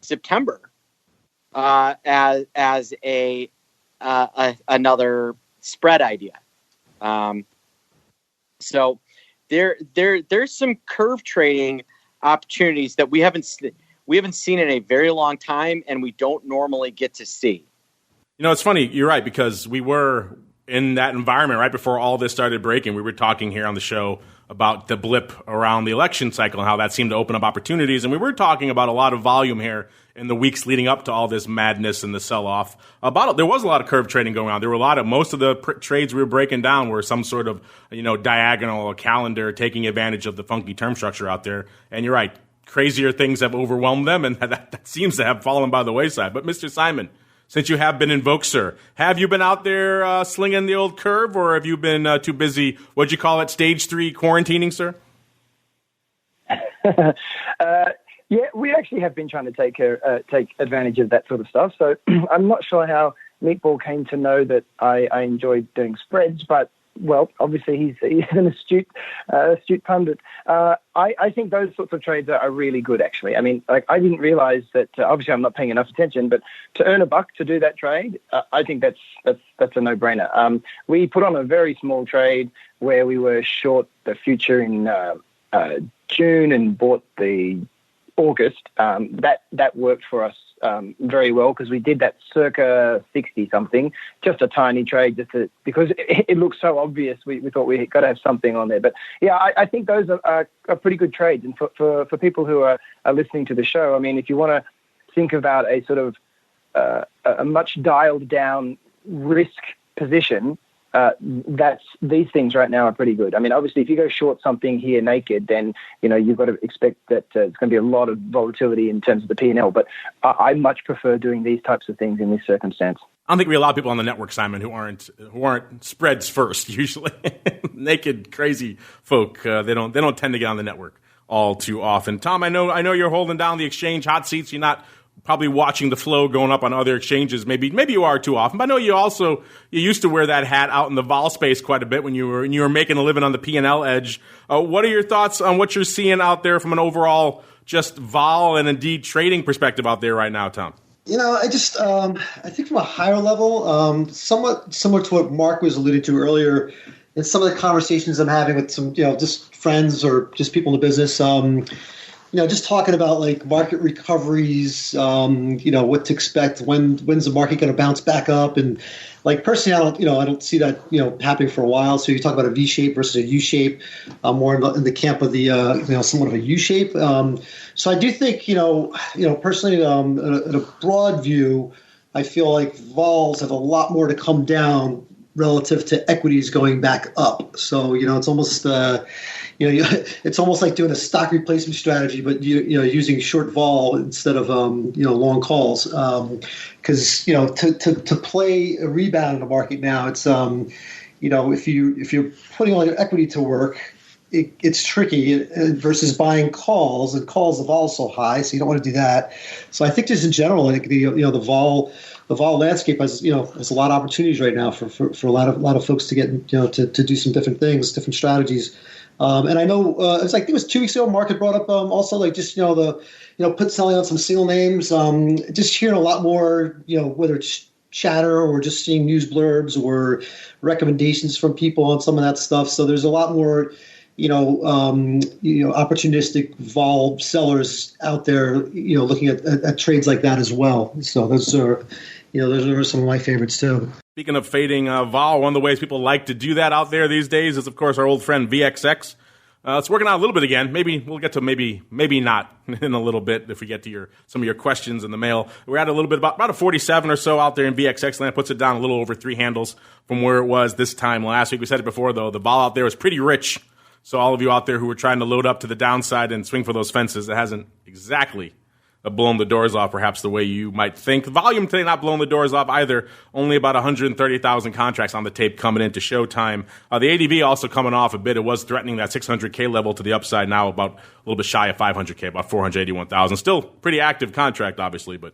September as another spread idea. So there's some curve trading opportunities that we haven't seen in a very long time, and we don't normally get to see. It's funny. You're right, because we were in that environment right before all this started breaking. We were talking here on the show about the blip around the election cycle and how that seemed to open up opportunities. And we were talking about a lot of volume here in the weeks leading up to all this madness and the sell-off. There was a lot of curve trading going on. There were most of the trades we were breaking down were some sort of, diagonal or calendar taking advantage of the funky term structure out there. And you're right, crazier things have overwhelmed them, and that seems to have fallen by the wayside. But Mr. Simon, since you have been invoked, sir, have you been out there slinging the old curve, or have you been too busy, what'd you call it, stage 3 quarantining, sir? Yeah, we actually have been trying to take advantage of that sort of stuff. So I'm not sure how Meatball came to know that I enjoyed doing spreads, but, well, obviously he's an astute pundit. I think those sorts of trades are really good, actually. I mean, I didn't realize that, obviously I'm not paying enough attention, but to earn $1 to do that trade, I think that's a no-brainer. We put on a very small trade where we were short the future in June and bought the August. That worked for us very well, because we did that circa 60 something, just a tiny trade, because it looks so obvious. We thought we got to have something on there. But yeah, I think those are pretty good trades. And for people who are listening to the show, I mean, if you want to think about a sort of a much dialed down risk position, these things right now are pretty good. I mean, obviously, if you go short something here naked, then you've got to expect that it's going to be a lot of volatility in terms of the P&L. But I much prefer doing these types of things in this circumstance. I don't think we have a lot of people on the network, Simon, who aren't spreads first. Usually, naked crazy folk. They don't tend to get on the network all too often. Tom, I know you're holding down the exchange hot seats. You're not probably watching the flow going up on other exchanges. Maybe you are too often. But I know you used to wear that hat out in the vol space quite a bit when you were making a living on the P&L edge. What are your thoughts on what you're seeing out there from an overall just vol and indeed trading perspective out there right now, Tom? I think from a higher level, somewhat similar to what Mark was alluding to earlier, in some of the conversations I'm having with some, just friends or just people in the business, just talking about like market recoveries, what to expect, when's the market going to bounce back up, and like personally, I don't see that happening for a while. So you talk about a V shape versus a U shape, more in the camp of the somewhat of a U shape. So I do think personally, in a broad view, I feel like vols have a lot more to come down relative to equities going back up. So it's almost it's almost like doing a stock replacement strategy, but using short vol instead of long calls. Because to play a rebound in the market now, it's if you're putting all your equity to work, it's tricky versus buying calls, and calls the vol so high, so you don't want to do that. So I think just in general, I think the vol landscape has a lot of opportunities right now for a lot of folks to get to do some different things, different strategies. And I know I think it was 2 weeks ago, Mark had brought up also like just the put selling on some single names. Just hearing a lot more whether it's chatter or just seeing news blurbs or recommendations from people on some of that stuff. So there's a lot more opportunistic vol sellers out there looking at trades like that as well. So those are some of my favorites too. Speaking of fading vol, one of the ways people like to do that out there these days is, of course, our old friend VXX. It's working out a little bit again. Maybe we'll get to maybe not in a little bit if we get to some of your questions in the mail. We're at a little bit about a 47 or so out there in VXX land. Puts it down a little over 3 handles from where it was this time last week. We said it before, though. The vol out there was pretty rich. So all of you out there who were trying to load up to the downside and swing for those fences, it hasn't exactly blown the doors off perhaps the way you might think. The volume today not blowing the doors off either. Only about 130,000 contracts on the tape coming into showtime. The ADV also coming off a bit. It was threatening that 600K level to the upside, now about a little bit shy of 500K, about 481,000. Still pretty active contract, obviously, but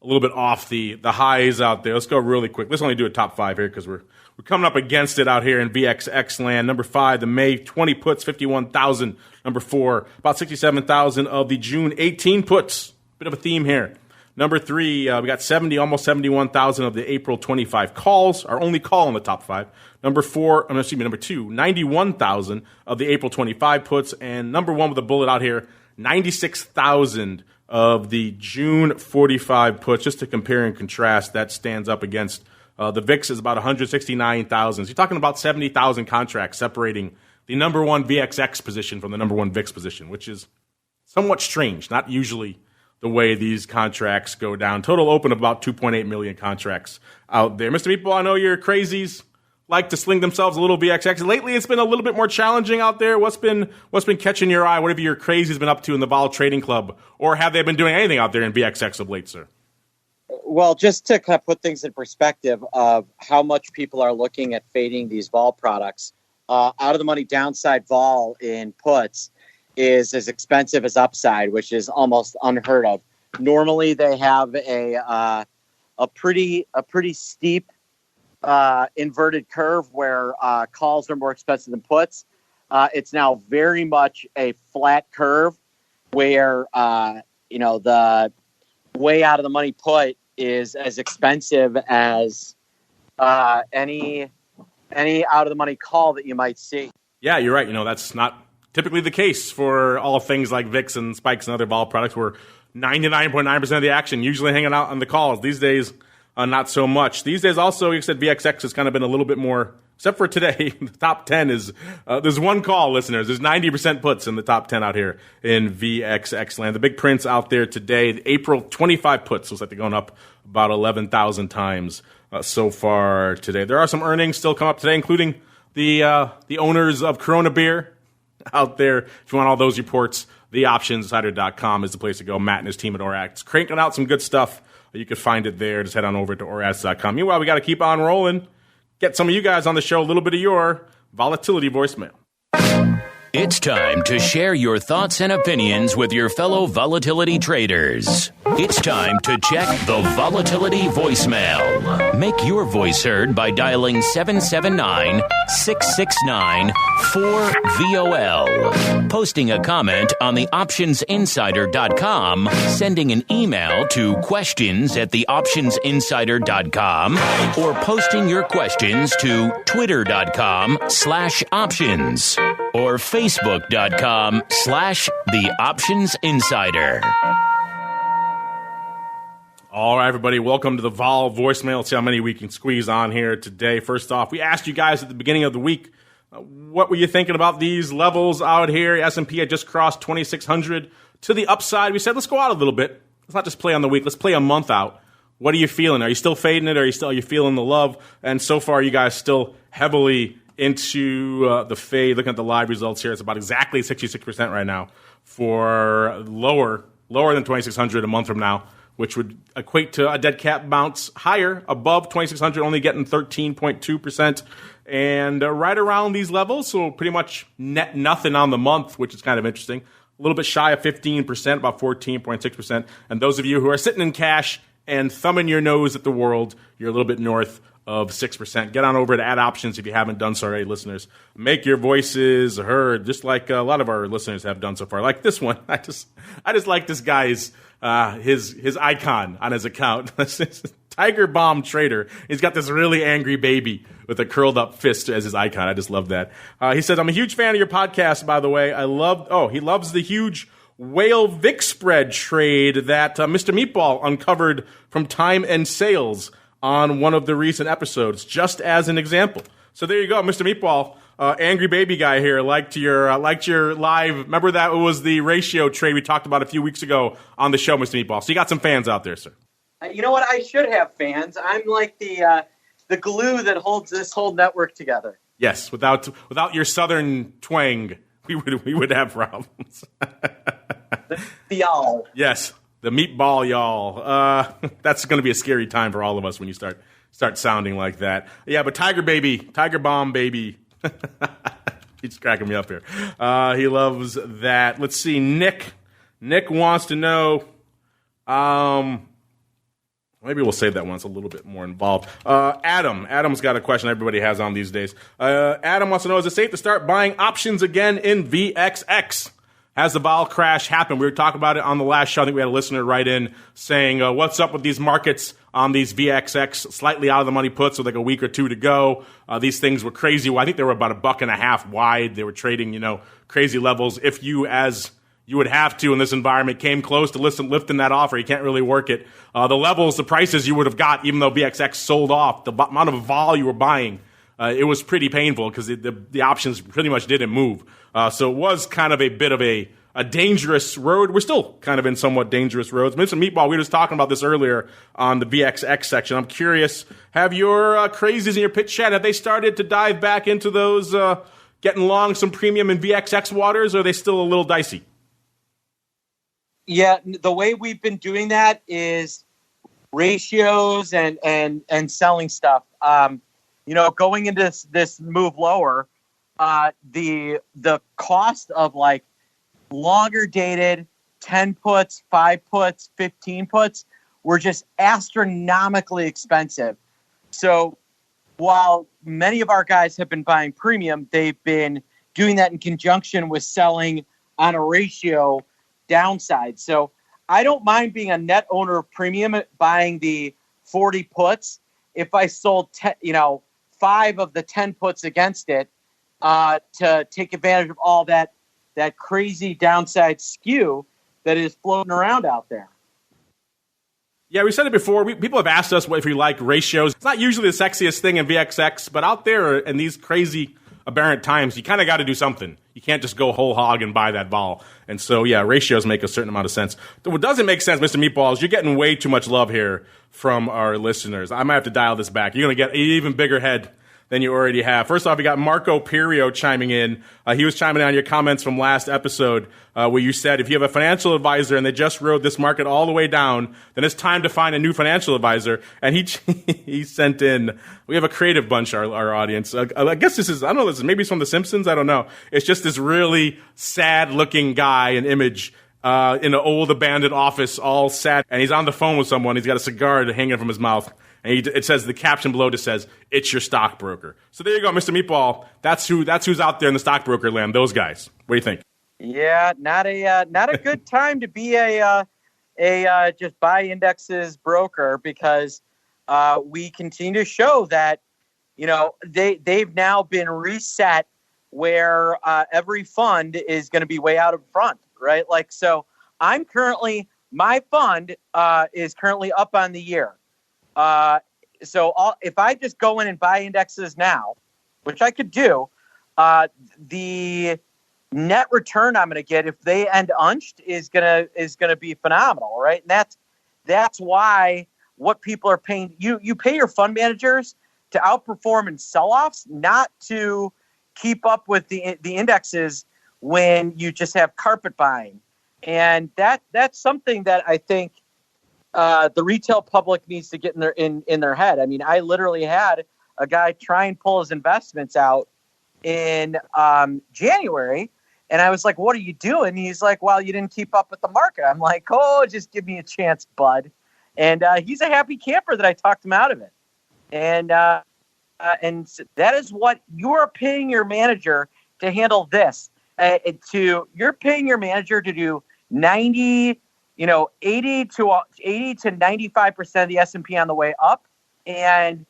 a little bit off the highs out there. Let's go really quick. Let's only do a top 5 here because we're coming up against it out here in VXX land. Number 5, the May 20 puts, 51,000. Number 4, about 67,000 of the June 18 puts. Bit of a theme here. Number 3, we got almost 71,000 of the April 25 calls, our only call in the top 5. Number 2, 91,000 of the April 25 puts. And number 1 with a bullet out here, 96,000 of the June 45 puts. Just to compare and contrast, that stands up against the VIX is about 169,000. So you're talking about 70,000 contracts separating the number 1 VXX position from the number 1 VIX position, which is somewhat strange, not usually the way these contracts go down. Total open of about 2.8 million contracts out there. Mr. Meatball, I know your crazies like to sling themselves a little VXX. Lately, it's been a little bit more challenging out there. What's been catching your eye? What have your crazies been up to in the Vol Trading Club? Or have they been doing anything out there in VXX of late, sir? Well, just to kind of put things in perspective of how much people are looking at fading these vol products, out of the money downside vol in puts is as expensive as upside, which is almost unheard of. Normally, they have a pretty steep inverted curve where calls are more expensive than puts. It's now very much a flat curve where the way out of the money put is as expensive as any out of the money call that you might see. Yeah, you're right. That's not typically the case for all things like VIX and spikes and other vol products, where 99.9% of the action usually hanging out on the calls. These days, not so much. These days also, you said VXX has kind of been a little bit more, except for today, the top 10 is, there's one call, listeners. There's 90% puts in the top 10 out here in VXX land. The big prints out there today, the April 25 puts, looks like they're going up about 11,000 times so far today. There are some earnings still come up today, including the owners of Corona Beer out there. If you want all those reports, theoptionsinsider.com is the place to go. Matt and his team at ORAX cranking out some good stuff. You can find it there. Just head on over to ORAX.com. Meanwhile, we got to keep on rolling. Get some of you guys on the show, a little bit of your volatility voicemail. It's time to share your thoughts and opinions with your fellow volatility traders. It's time to check the volatility voicemail. Make your voice heard by dialing 779-669-4VOL. Posting a comment on the optionsinsider.com, sending an email to questions@theoptionsinsider.com, or posting your questions to twitter.com/options or facebook.com/theoptionsinsider. All right, everybody, welcome to the Vol voicemail. Let's see how many we can squeeze on here today. First off, we asked you guys at the beginning of the week, what were you thinking about these levels out here? S&P had just crossed 2,600 to the upside. We said, let's go out a little bit. Let's not just play on the week. Let's play a month out. What are you feeling? Are you still fading it? Are you feeling the love? And so far, you guys still heavily into the fade. Looking at the live results here, it's about exactly 66% right now for lower than 2,600 a month from now, which would equate to a dead cat bounce higher, above 2,600, only getting 13.2%. And right around these levels, so pretty much net nothing on the month, which is kind of interesting. A little bit shy of 15%, about 14.6%. And those of you who are sitting in cash and thumbing your nose at the world, you're a little bit north of 6%. Get on over to Add Options if you haven't done so already, listeners. Make your voices heard, just like a lot of our listeners have done so far. Like this one, I just like this guy's his icon on his account. Tiger Bomb Trader. He's got this really angry baby with a curled up fist as his icon. I just love that. He says, I'm a huge fan of your podcast, by the way. He loves the huge whale VIX spread trade that Mr. Meatball uncovered from Time and Sales on one of the recent episodes, just as an example. So there you go, Mr. Meatball Angry Baby Guy here liked your live. Remember that it was the ratio trade we talked about a few weeks ago on the show, Mr. Meatball. So you got some fans out there, sir. You know what? I should have fans. I'm like the glue that holds this whole network together. Yes, without your southern twang, we would have problems. The y'all. Yes, the meatball y'all. That's going to be a scary time for all of us when you start sounding like that. Yeah, but Tiger Bomb Baby. He's cracking me up here. He loves that. Let's see. Nick wants to know. Maybe we'll save that one. It's a little bit more involved. Adam's got a question everybody has on these days. Adam wants to know, is it safe to start buying options again in VXX? Has the vol crash happened? We were talking about it on the last show. I think we had a listener write in saying, what's up with these markets on these VXX slightly out of the money puts with like a week or two to go? These things were crazy. Well, I think they were about $1.50 wide. They were trading, crazy levels. If you, as you would have to in this environment, came close to lifting that offer, you can't really work it. The prices you would have got, even though VXX sold off, the amount of vol you were buying, it was pretty painful because the options pretty much didn't move. So it was kind of a bit of a dangerous road. We're still kind of in somewhat dangerous roads. Mr. Meatball, we were just talking about this earlier on the VXX section. I'm curious, have your crazies in your pitch chat, have they started to dive back into those getting long some premium in VXX waters, or are they still a little dicey? Yeah, the way we've been doing that is ratios and selling stuff. Going into this move lower, the cost of like longer dated 10 puts, 5 puts, 15 puts were just astronomically expensive. So while many of our guys have been buying premium, they've been doing that in conjunction with selling on a ratio downside. So I don't mind being a net owner of premium, buying the 40 puts if I sold 5 of the 10 puts against it to take advantage of all that crazy downside skew that is floating around out there. Yeah, we said it before. People have asked us if we like ratios. It's not usually the sexiest thing in VXX, but out there in these crazy aberrant times, you kind of got to do something. You can't just go whole hog and buy that vol. And so, yeah, ratios make a certain amount of sense. What doesn't make sense, Mr. Meatball, is you're getting way too much love here from our listeners. I might have to dial this back. You're going to get an even bigger head than you already have. First off, we got Marco Pirio chiming in. He was chiming in on your comments from last episode where you said if you have a financial advisor and they just rode this market all the way down, then it's time to find a new financial advisor. And he sent in, we have a creative bunch, our audience. I guess this is, I don't know, maybe it's from The Simpsons, I don't know. It's just this really sad-looking guy, an image in an old abandoned office, all sad. And he's on the phone with someone. He's got a cigar hanging from his mouth. And it says, the caption below just says, "It's your stockbroker." So there you go, Mr. Meatball. That's who's out there in the stockbroker land. Those guys. What do you think? Yeah, not a good time to be a just buy indexes broker, because we continue to show that they've now been reset where every fund is going to be way out in front, right? Like, so my fund is currently up on the year. If I just go in and buy indexes now, which I could do, the net return I'm going to get if they end unched is going to be phenomenal, right? And that's why what people are paying you pay your fund managers to outperform in sell-offs, not to keep up with the indexes when you just have carpet buying. And that's something that I think the retail public needs to get in their head. I mean, I literally had a guy try and pull his investments out in January, and I was like, "What are you doing?" And he's like, "Well, you didn't keep up with the market." I'm like, "Oh, just give me a chance, bud." And he's a happy camper that I talked him out of it. And that is what you're paying your manager to handle this. You're paying your manager to do 80 to 95% of the S&P on the way up and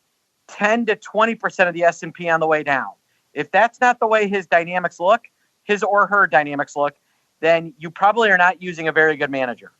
10 to 20% of the S&P on the way down. If that's not the way his or her dynamics look, then you probably are not using a very good manager.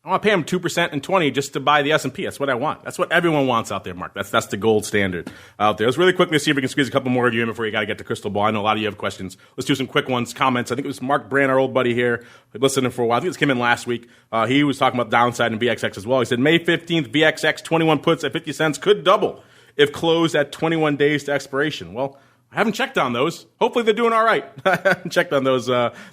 I want to pay them 2% and 20 just to buy the S&P. That's what I want. That's what everyone wants out there, Mark. That's the gold standard out there. Let's really quickly see if we can squeeze a couple more of you in before you got to get to crystal ball. I know a lot of you have questions. Let's do some quick ones, comments. I think it was Mark Brand, our old buddy here, listening for a while. I think this came in last week. He was talking about downside in VXX as well. He said May 15th, VXX 21 puts at 50 cents could double if closed at 21 days to expiration. Well, I haven't checked on those. Hopefully they're doing all right. I haven't checked on those.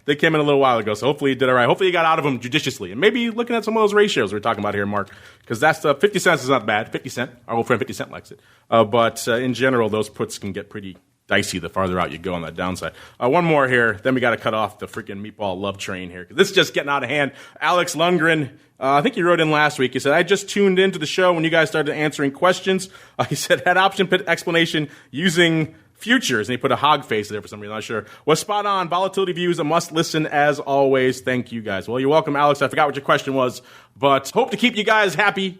They came in a little while ago, so hopefully you did all right. Hopefully you got out of them judiciously. And maybe looking at some of those ratios we're talking about here, Mark, because that's 50 cents is not bad. 50 cent. Our old friend 50 Cent likes it. But in general, those puts can get pretty dicey the farther out you go on that downside. One more here. Then we got to cut off the freaking meatball love train here, because this is just getting out of hand. Alex Lundgren, I think he wrote in last week. He said, I just tuned into the show when you guys started answering questions. He said, had option pit explanation using futures, and he put a hog face there for some reason, I'm not sure. Was spot on. Volatility Views, a must listen as always. Thank you guys. Well, you're welcome, Alex. I forgot what your question was, but hope to keep you guys happy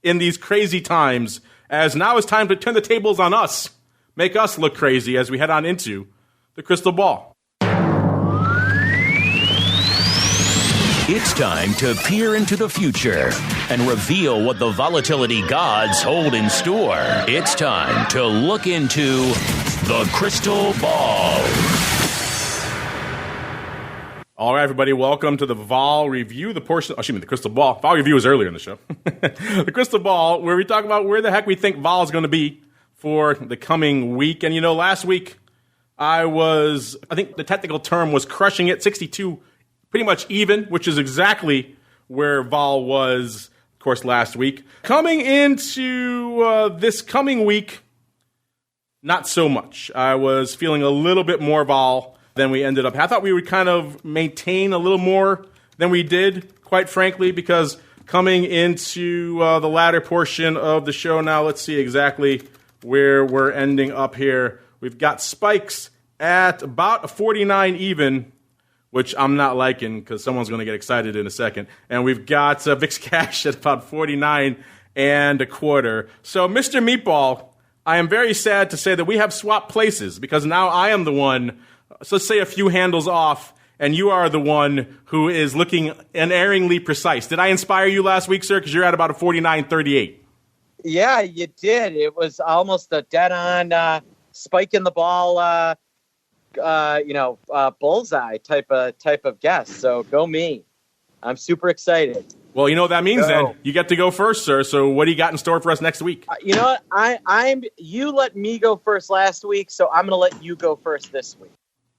in these crazy times, as now is time to turn the tables on us, make us look crazy as we head on into the crystal ball. It's time to peer into the future and reveal what the volatility gods hold in store. It's time to look into the crystal ball. All right, everybody, welcome to the Vol Review, the crystal ball. Vol Review was earlier in the show. The crystal ball, where we talk about where the heck we think Vol is going to be for the coming week. And, last week I think the technical term was crushing it, 62, pretty much even, which is exactly where Vol was, of course, last week. Coming into this coming week, not so much. I was feeling a little bit more Vol than we ended up. I thought we would kind of maintain a little more than we did, quite frankly, because coming into the latter portion of the show now, let's see exactly where we're ending up here. We've got spikes at about a 49 even, which I'm not liking because someone's going to get excited in a second. And we've got VIX cash at about 49 and a quarter. So, Mr. Meatball, I am very sad to say that we have swapped places, because now I am the one, so let's say a few handles off, and you are the one who is looking unerringly precise. Did I inspire you last week, sir? Because you're at about a 49.38. Yeah, you did. It was almost a dead-on spike in the ball, bullseye type of guess. So go me. I'm super excited. Well, you know what that means then. You get to go first, sir. So what do you got in store for us next week? You know what? You let me go first last week, so I'm going to let you go first this week.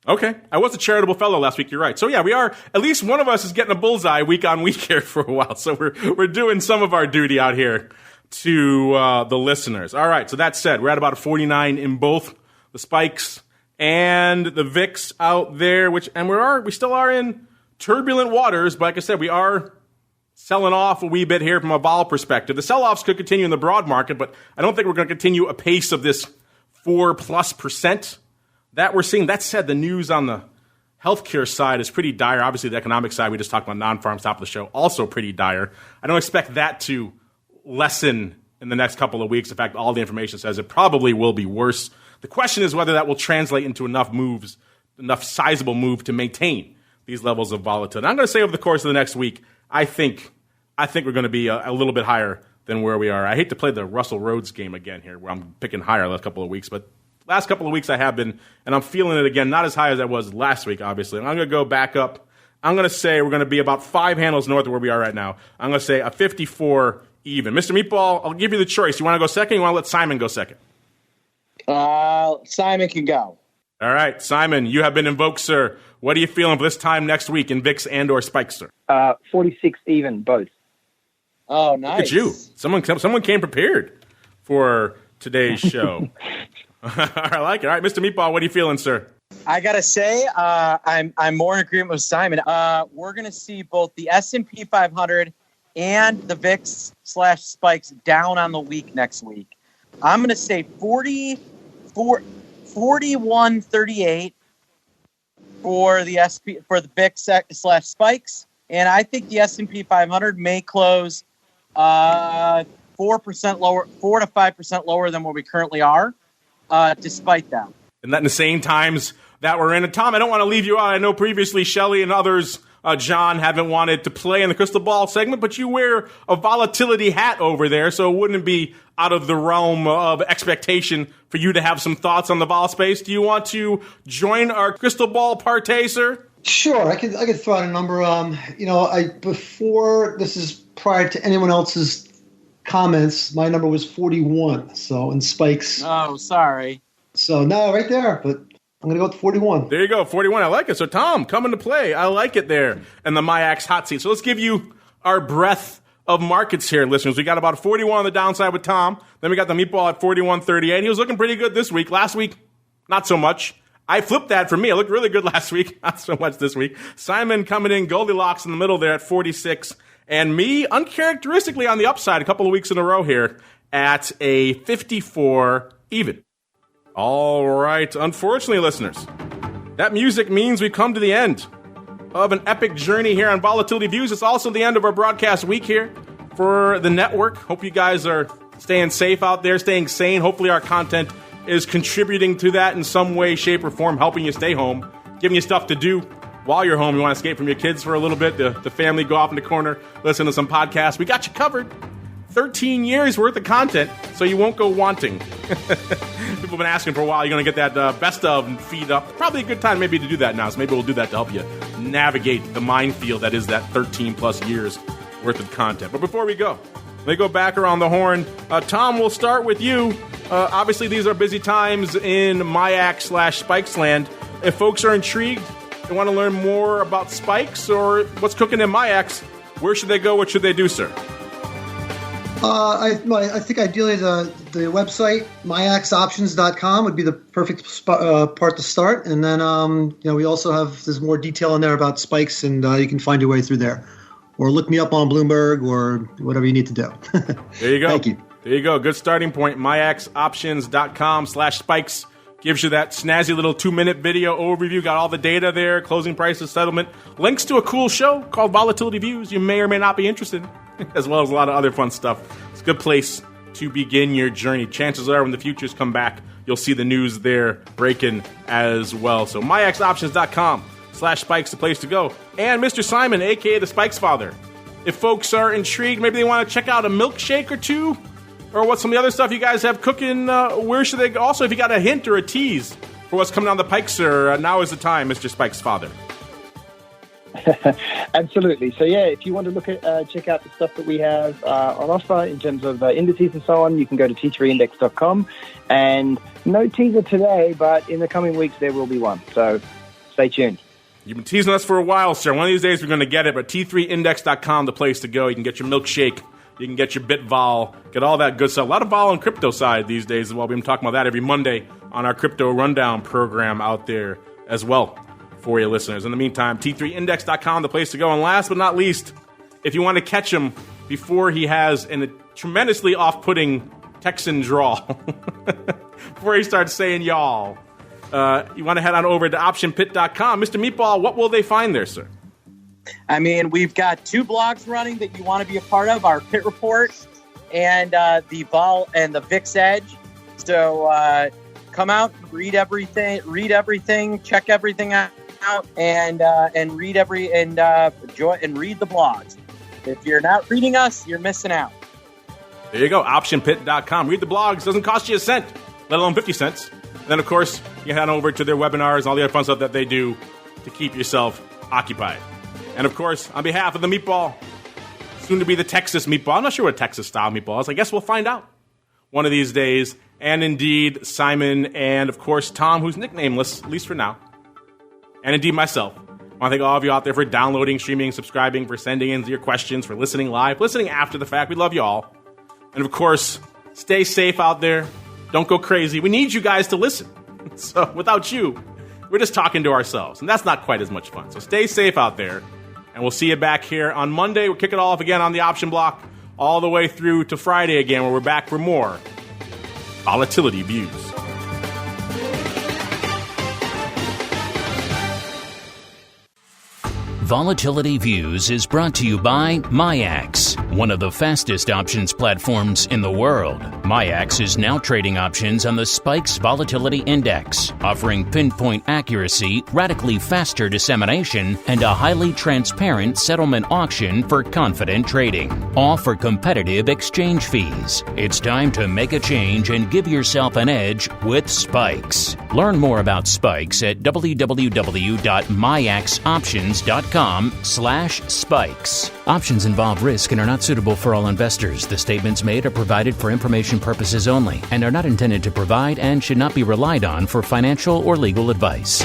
Okay. I was a charitable fellow last week. You're right. So, yeah, we are. At least one of us is getting a bullseye week on week here for a while. So we're doing some of our duty out here to the listeners. All right. So that said, we're at about a 49 in both the spikes and the VIX out there, we still are in turbulent waters. But like I said, we are selling off a wee bit here from a vol perspective. The sell-offs could continue in the broad market, but I don't think we're going to continue a pace of this 4+% that we're seeing. That said, the news on the healthcare side is pretty dire. Obviously, the economic side, we just talked about non-farms top of the show, also pretty dire. I don't expect that to lessen in the next couple of weeks. In fact, all the information says it probably will be worse. The question is whether that will translate into enough sizable move to maintain these levels of volatility. I'm going to say over the course of the next week, I think we're going to be a little bit higher than where we are. I hate to play the Russell Rhodes game again here, where I'm picking higher the last couple of weeks, but last couple of weeks I have been, and I'm feeling it again, not as high as I was last week, obviously. And I'm going to go back up. I'm going to say we're going to be about 5 handles north of where we are right now. I'm going to say a 54 even. Mr. Meatball, I'll give you the choice. You want to go second, or you want to let Simon go second? Simon can go. All right, Simon, you have been invoked, sir. What are you feeling for this time next week in VIX and or spikes, sir? 46 even, both. Oh, nice. Look at you. Someone came prepared for today's show. I like it. All right, Mr. Meatball, what are you feeling, sir? I got to say, I'm more in agreement with Simon. We're going to see both the S&P 500 and the VIX/spikes down on the week next week. I'm going to say 41.38 for the VIX/spikes, and I think the S&P 500 may close 4% lower, 4 to 5% lower than where we currently are, despite that. And that insane times that we're in. And Tom, I don't want to leave you out. I know previously Shelley and others John haven't wanted to play in the crystal ball segment, but you wear a volatility hat over there, so it wouldn't be out of the realm of expectation for you to have some thoughts on the vol space. Do you want to join our crystal ball partay, sir? Sure, I could throw out a number. Before this is prior to anyone else's comments, my number was 41. So in spikes. Oh, sorry. So no, right there, but I'm going to go with 41. There you go, 41. I like it. So Tom, coming to play. I like it there in the MIAX hot seat. So let's give you our breadth of markets here, listeners. We got about 41 on the downside with Tom. Then we got the meatball at 41.38. He was looking pretty good this week. Last week, not so much. I flipped that for me. I looked really good last week. Not so much this week. Simon coming in Goldilocks in the middle there at 46. And me, uncharacteristically on the upside a couple of weeks in a row here at a 54 even. All right. Unfortunately, listeners, that music means we've come to the end of an epic journey here on Volatility Views. It's also the end of our broadcast week here for the network. Hope you guys are staying safe out there, staying sane. Hopefully our content is contributing to that in some way, shape, or form, helping you stay home, giving you stuff to do while you're home. You want to escape from your kids for a little bit, the family go off in the corner, listen to some podcasts. We got you covered. 13 years worth of content, so you won't go wanting. People have been asking for a while. You're going to get that best of feed up. Probably a good time maybe to do that now, so maybe we'll do that to help you navigate the minefield that is that 13-plus years worth of content. But before we go, let me go back around the horn. Tom, we'll start with you. Obviously, these are busy times in MIAX/Spikes land. If folks are intrigued, they want to learn more about Spikes or what's cooking in MIAX, where should they go? What should they do, sir? I think ideally the website, miaxoptions.com, would be the perfect part to start. And then, we also there's more detail in there about Spikes, and you can find your way through there. Or look me up on Bloomberg or whatever you need to do. There you go. Thank you. There you go. Good starting point. MIAXoptions.com/spikes gives you that snazzy little 2-minute video overview. Got all the data there, closing prices, settlement. Links to a cool show called Volatility Views you may or may not be interested in, as well as a lot of other fun stuff. It's a good place to begin your journey. Chances are when the futures come back, you'll see the news there breaking as well. So MIAXoptions.com/spikes, the place to go. And Mr. Simon, a.k.a. the Spikes Father. If folks are intrigued, maybe they want to check out a milkshake or two, or what some of the other stuff you guys have cooking, where should they go? Also, if you got a hint or a tease for what's coming down the pike, sir, now is the time, Mr. Spike's father. Absolutely. So, if you want to look at check out the stuff that we have on offer in terms of indices and so on, you can go to t3index.com. And no teaser today, but in the coming weeks there will be one. So stay tuned. You've been teasing us for a while, sir. One of these days we're going to get it, but t3index.com, the place to go. You can get your milkshake. You can get your BitVol, get all that good stuff. A lot of vol on crypto side these days as well. We've been talking about that every Monday on our Crypto Rundown program out there as well for you listeners. In the meantime, t3index.com, the place to go. And last but not least, if you want to catch him before he has a tremendously off-putting Texan drawl, before he starts saying y'all, you want to head on over to optionpit.com. Mr. Meatball, what will they find there, sir? I mean, we've got 2 blogs running that you want to be a part of, our Pit Report and the Vol and the VIX Edge. So come out, read everything, check everything out, and read read the blogs. If you're not reading us, you're missing out. There you go, optionpit.com. Read the blogs. Doesn't cost you a cent, let alone 50 cents. And then, of course, you head on over to their webinars, all the other fun stuff that they do to keep yourself occupied. And, of course, on behalf of the Meatball, soon to be the Texas Meatball. I'm not sure what Texas-style meatball is. I guess we'll find out one of these days. And, indeed, Simon and, of course, Tom, who's nicknameless, at least for now. And, indeed, myself. I want to thank all of you out there for downloading, streaming, subscribing, for sending in your questions, for listening live, listening after the fact. We love you all. And, of course, stay safe out there. Don't go crazy. We need you guys to listen. So, without you, we're just talking to ourselves. And that's not quite as much fun. So, stay safe out there. And we'll see you back here on Monday. We'll kick it off again on the option block all the way through to Friday again, where we're back for more Volatility Views. Volatility Views is brought to you by MIAX. one of the fastest options platforms in the world. MIAX is now trading options on the SPIKES Volatility Index, offering pinpoint accuracy, radically faster dissemination, and a highly transparent settlement auction for confident trading, all for competitive exchange fees. It's time to make a change and give yourself an edge with SPIKES. Learn more about SPIKES at www.miaxoptions.com/spikes. Options involve risk and are not suitable for all investors. The statements made are provided for information purposes only and are not intended to provide and should not be relied on for financial or legal advice.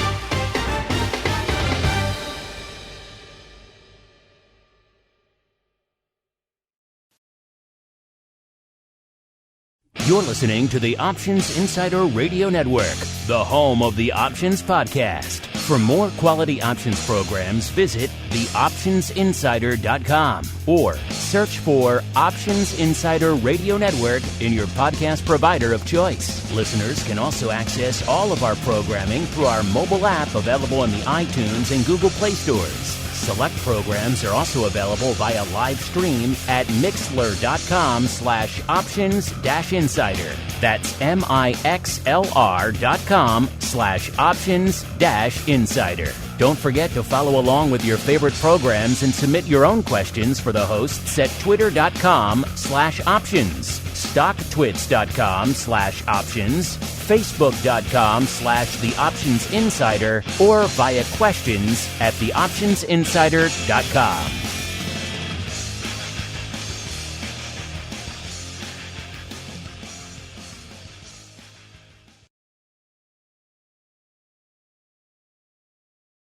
You're listening to the Options Insider Radio Network, the home of the Options Podcast. For more quality options programs, visit theoptionsinsider.com or search for Options Insider Radio Network in your podcast provider of choice. Listeners can also access all of our programming through our mobile app available in the iTunes and Google Play stores. Select programs are also available via live stream at mixlr.com/options-insider. That's mixlr.com/options-insider. Don't forget to follow along with your favorite programs and submit your own questions for the hosts at twitter.com/options, stocktwits.com/options, facebook.com/theoptionsinsider, or via questions at theoptionsinsider.com.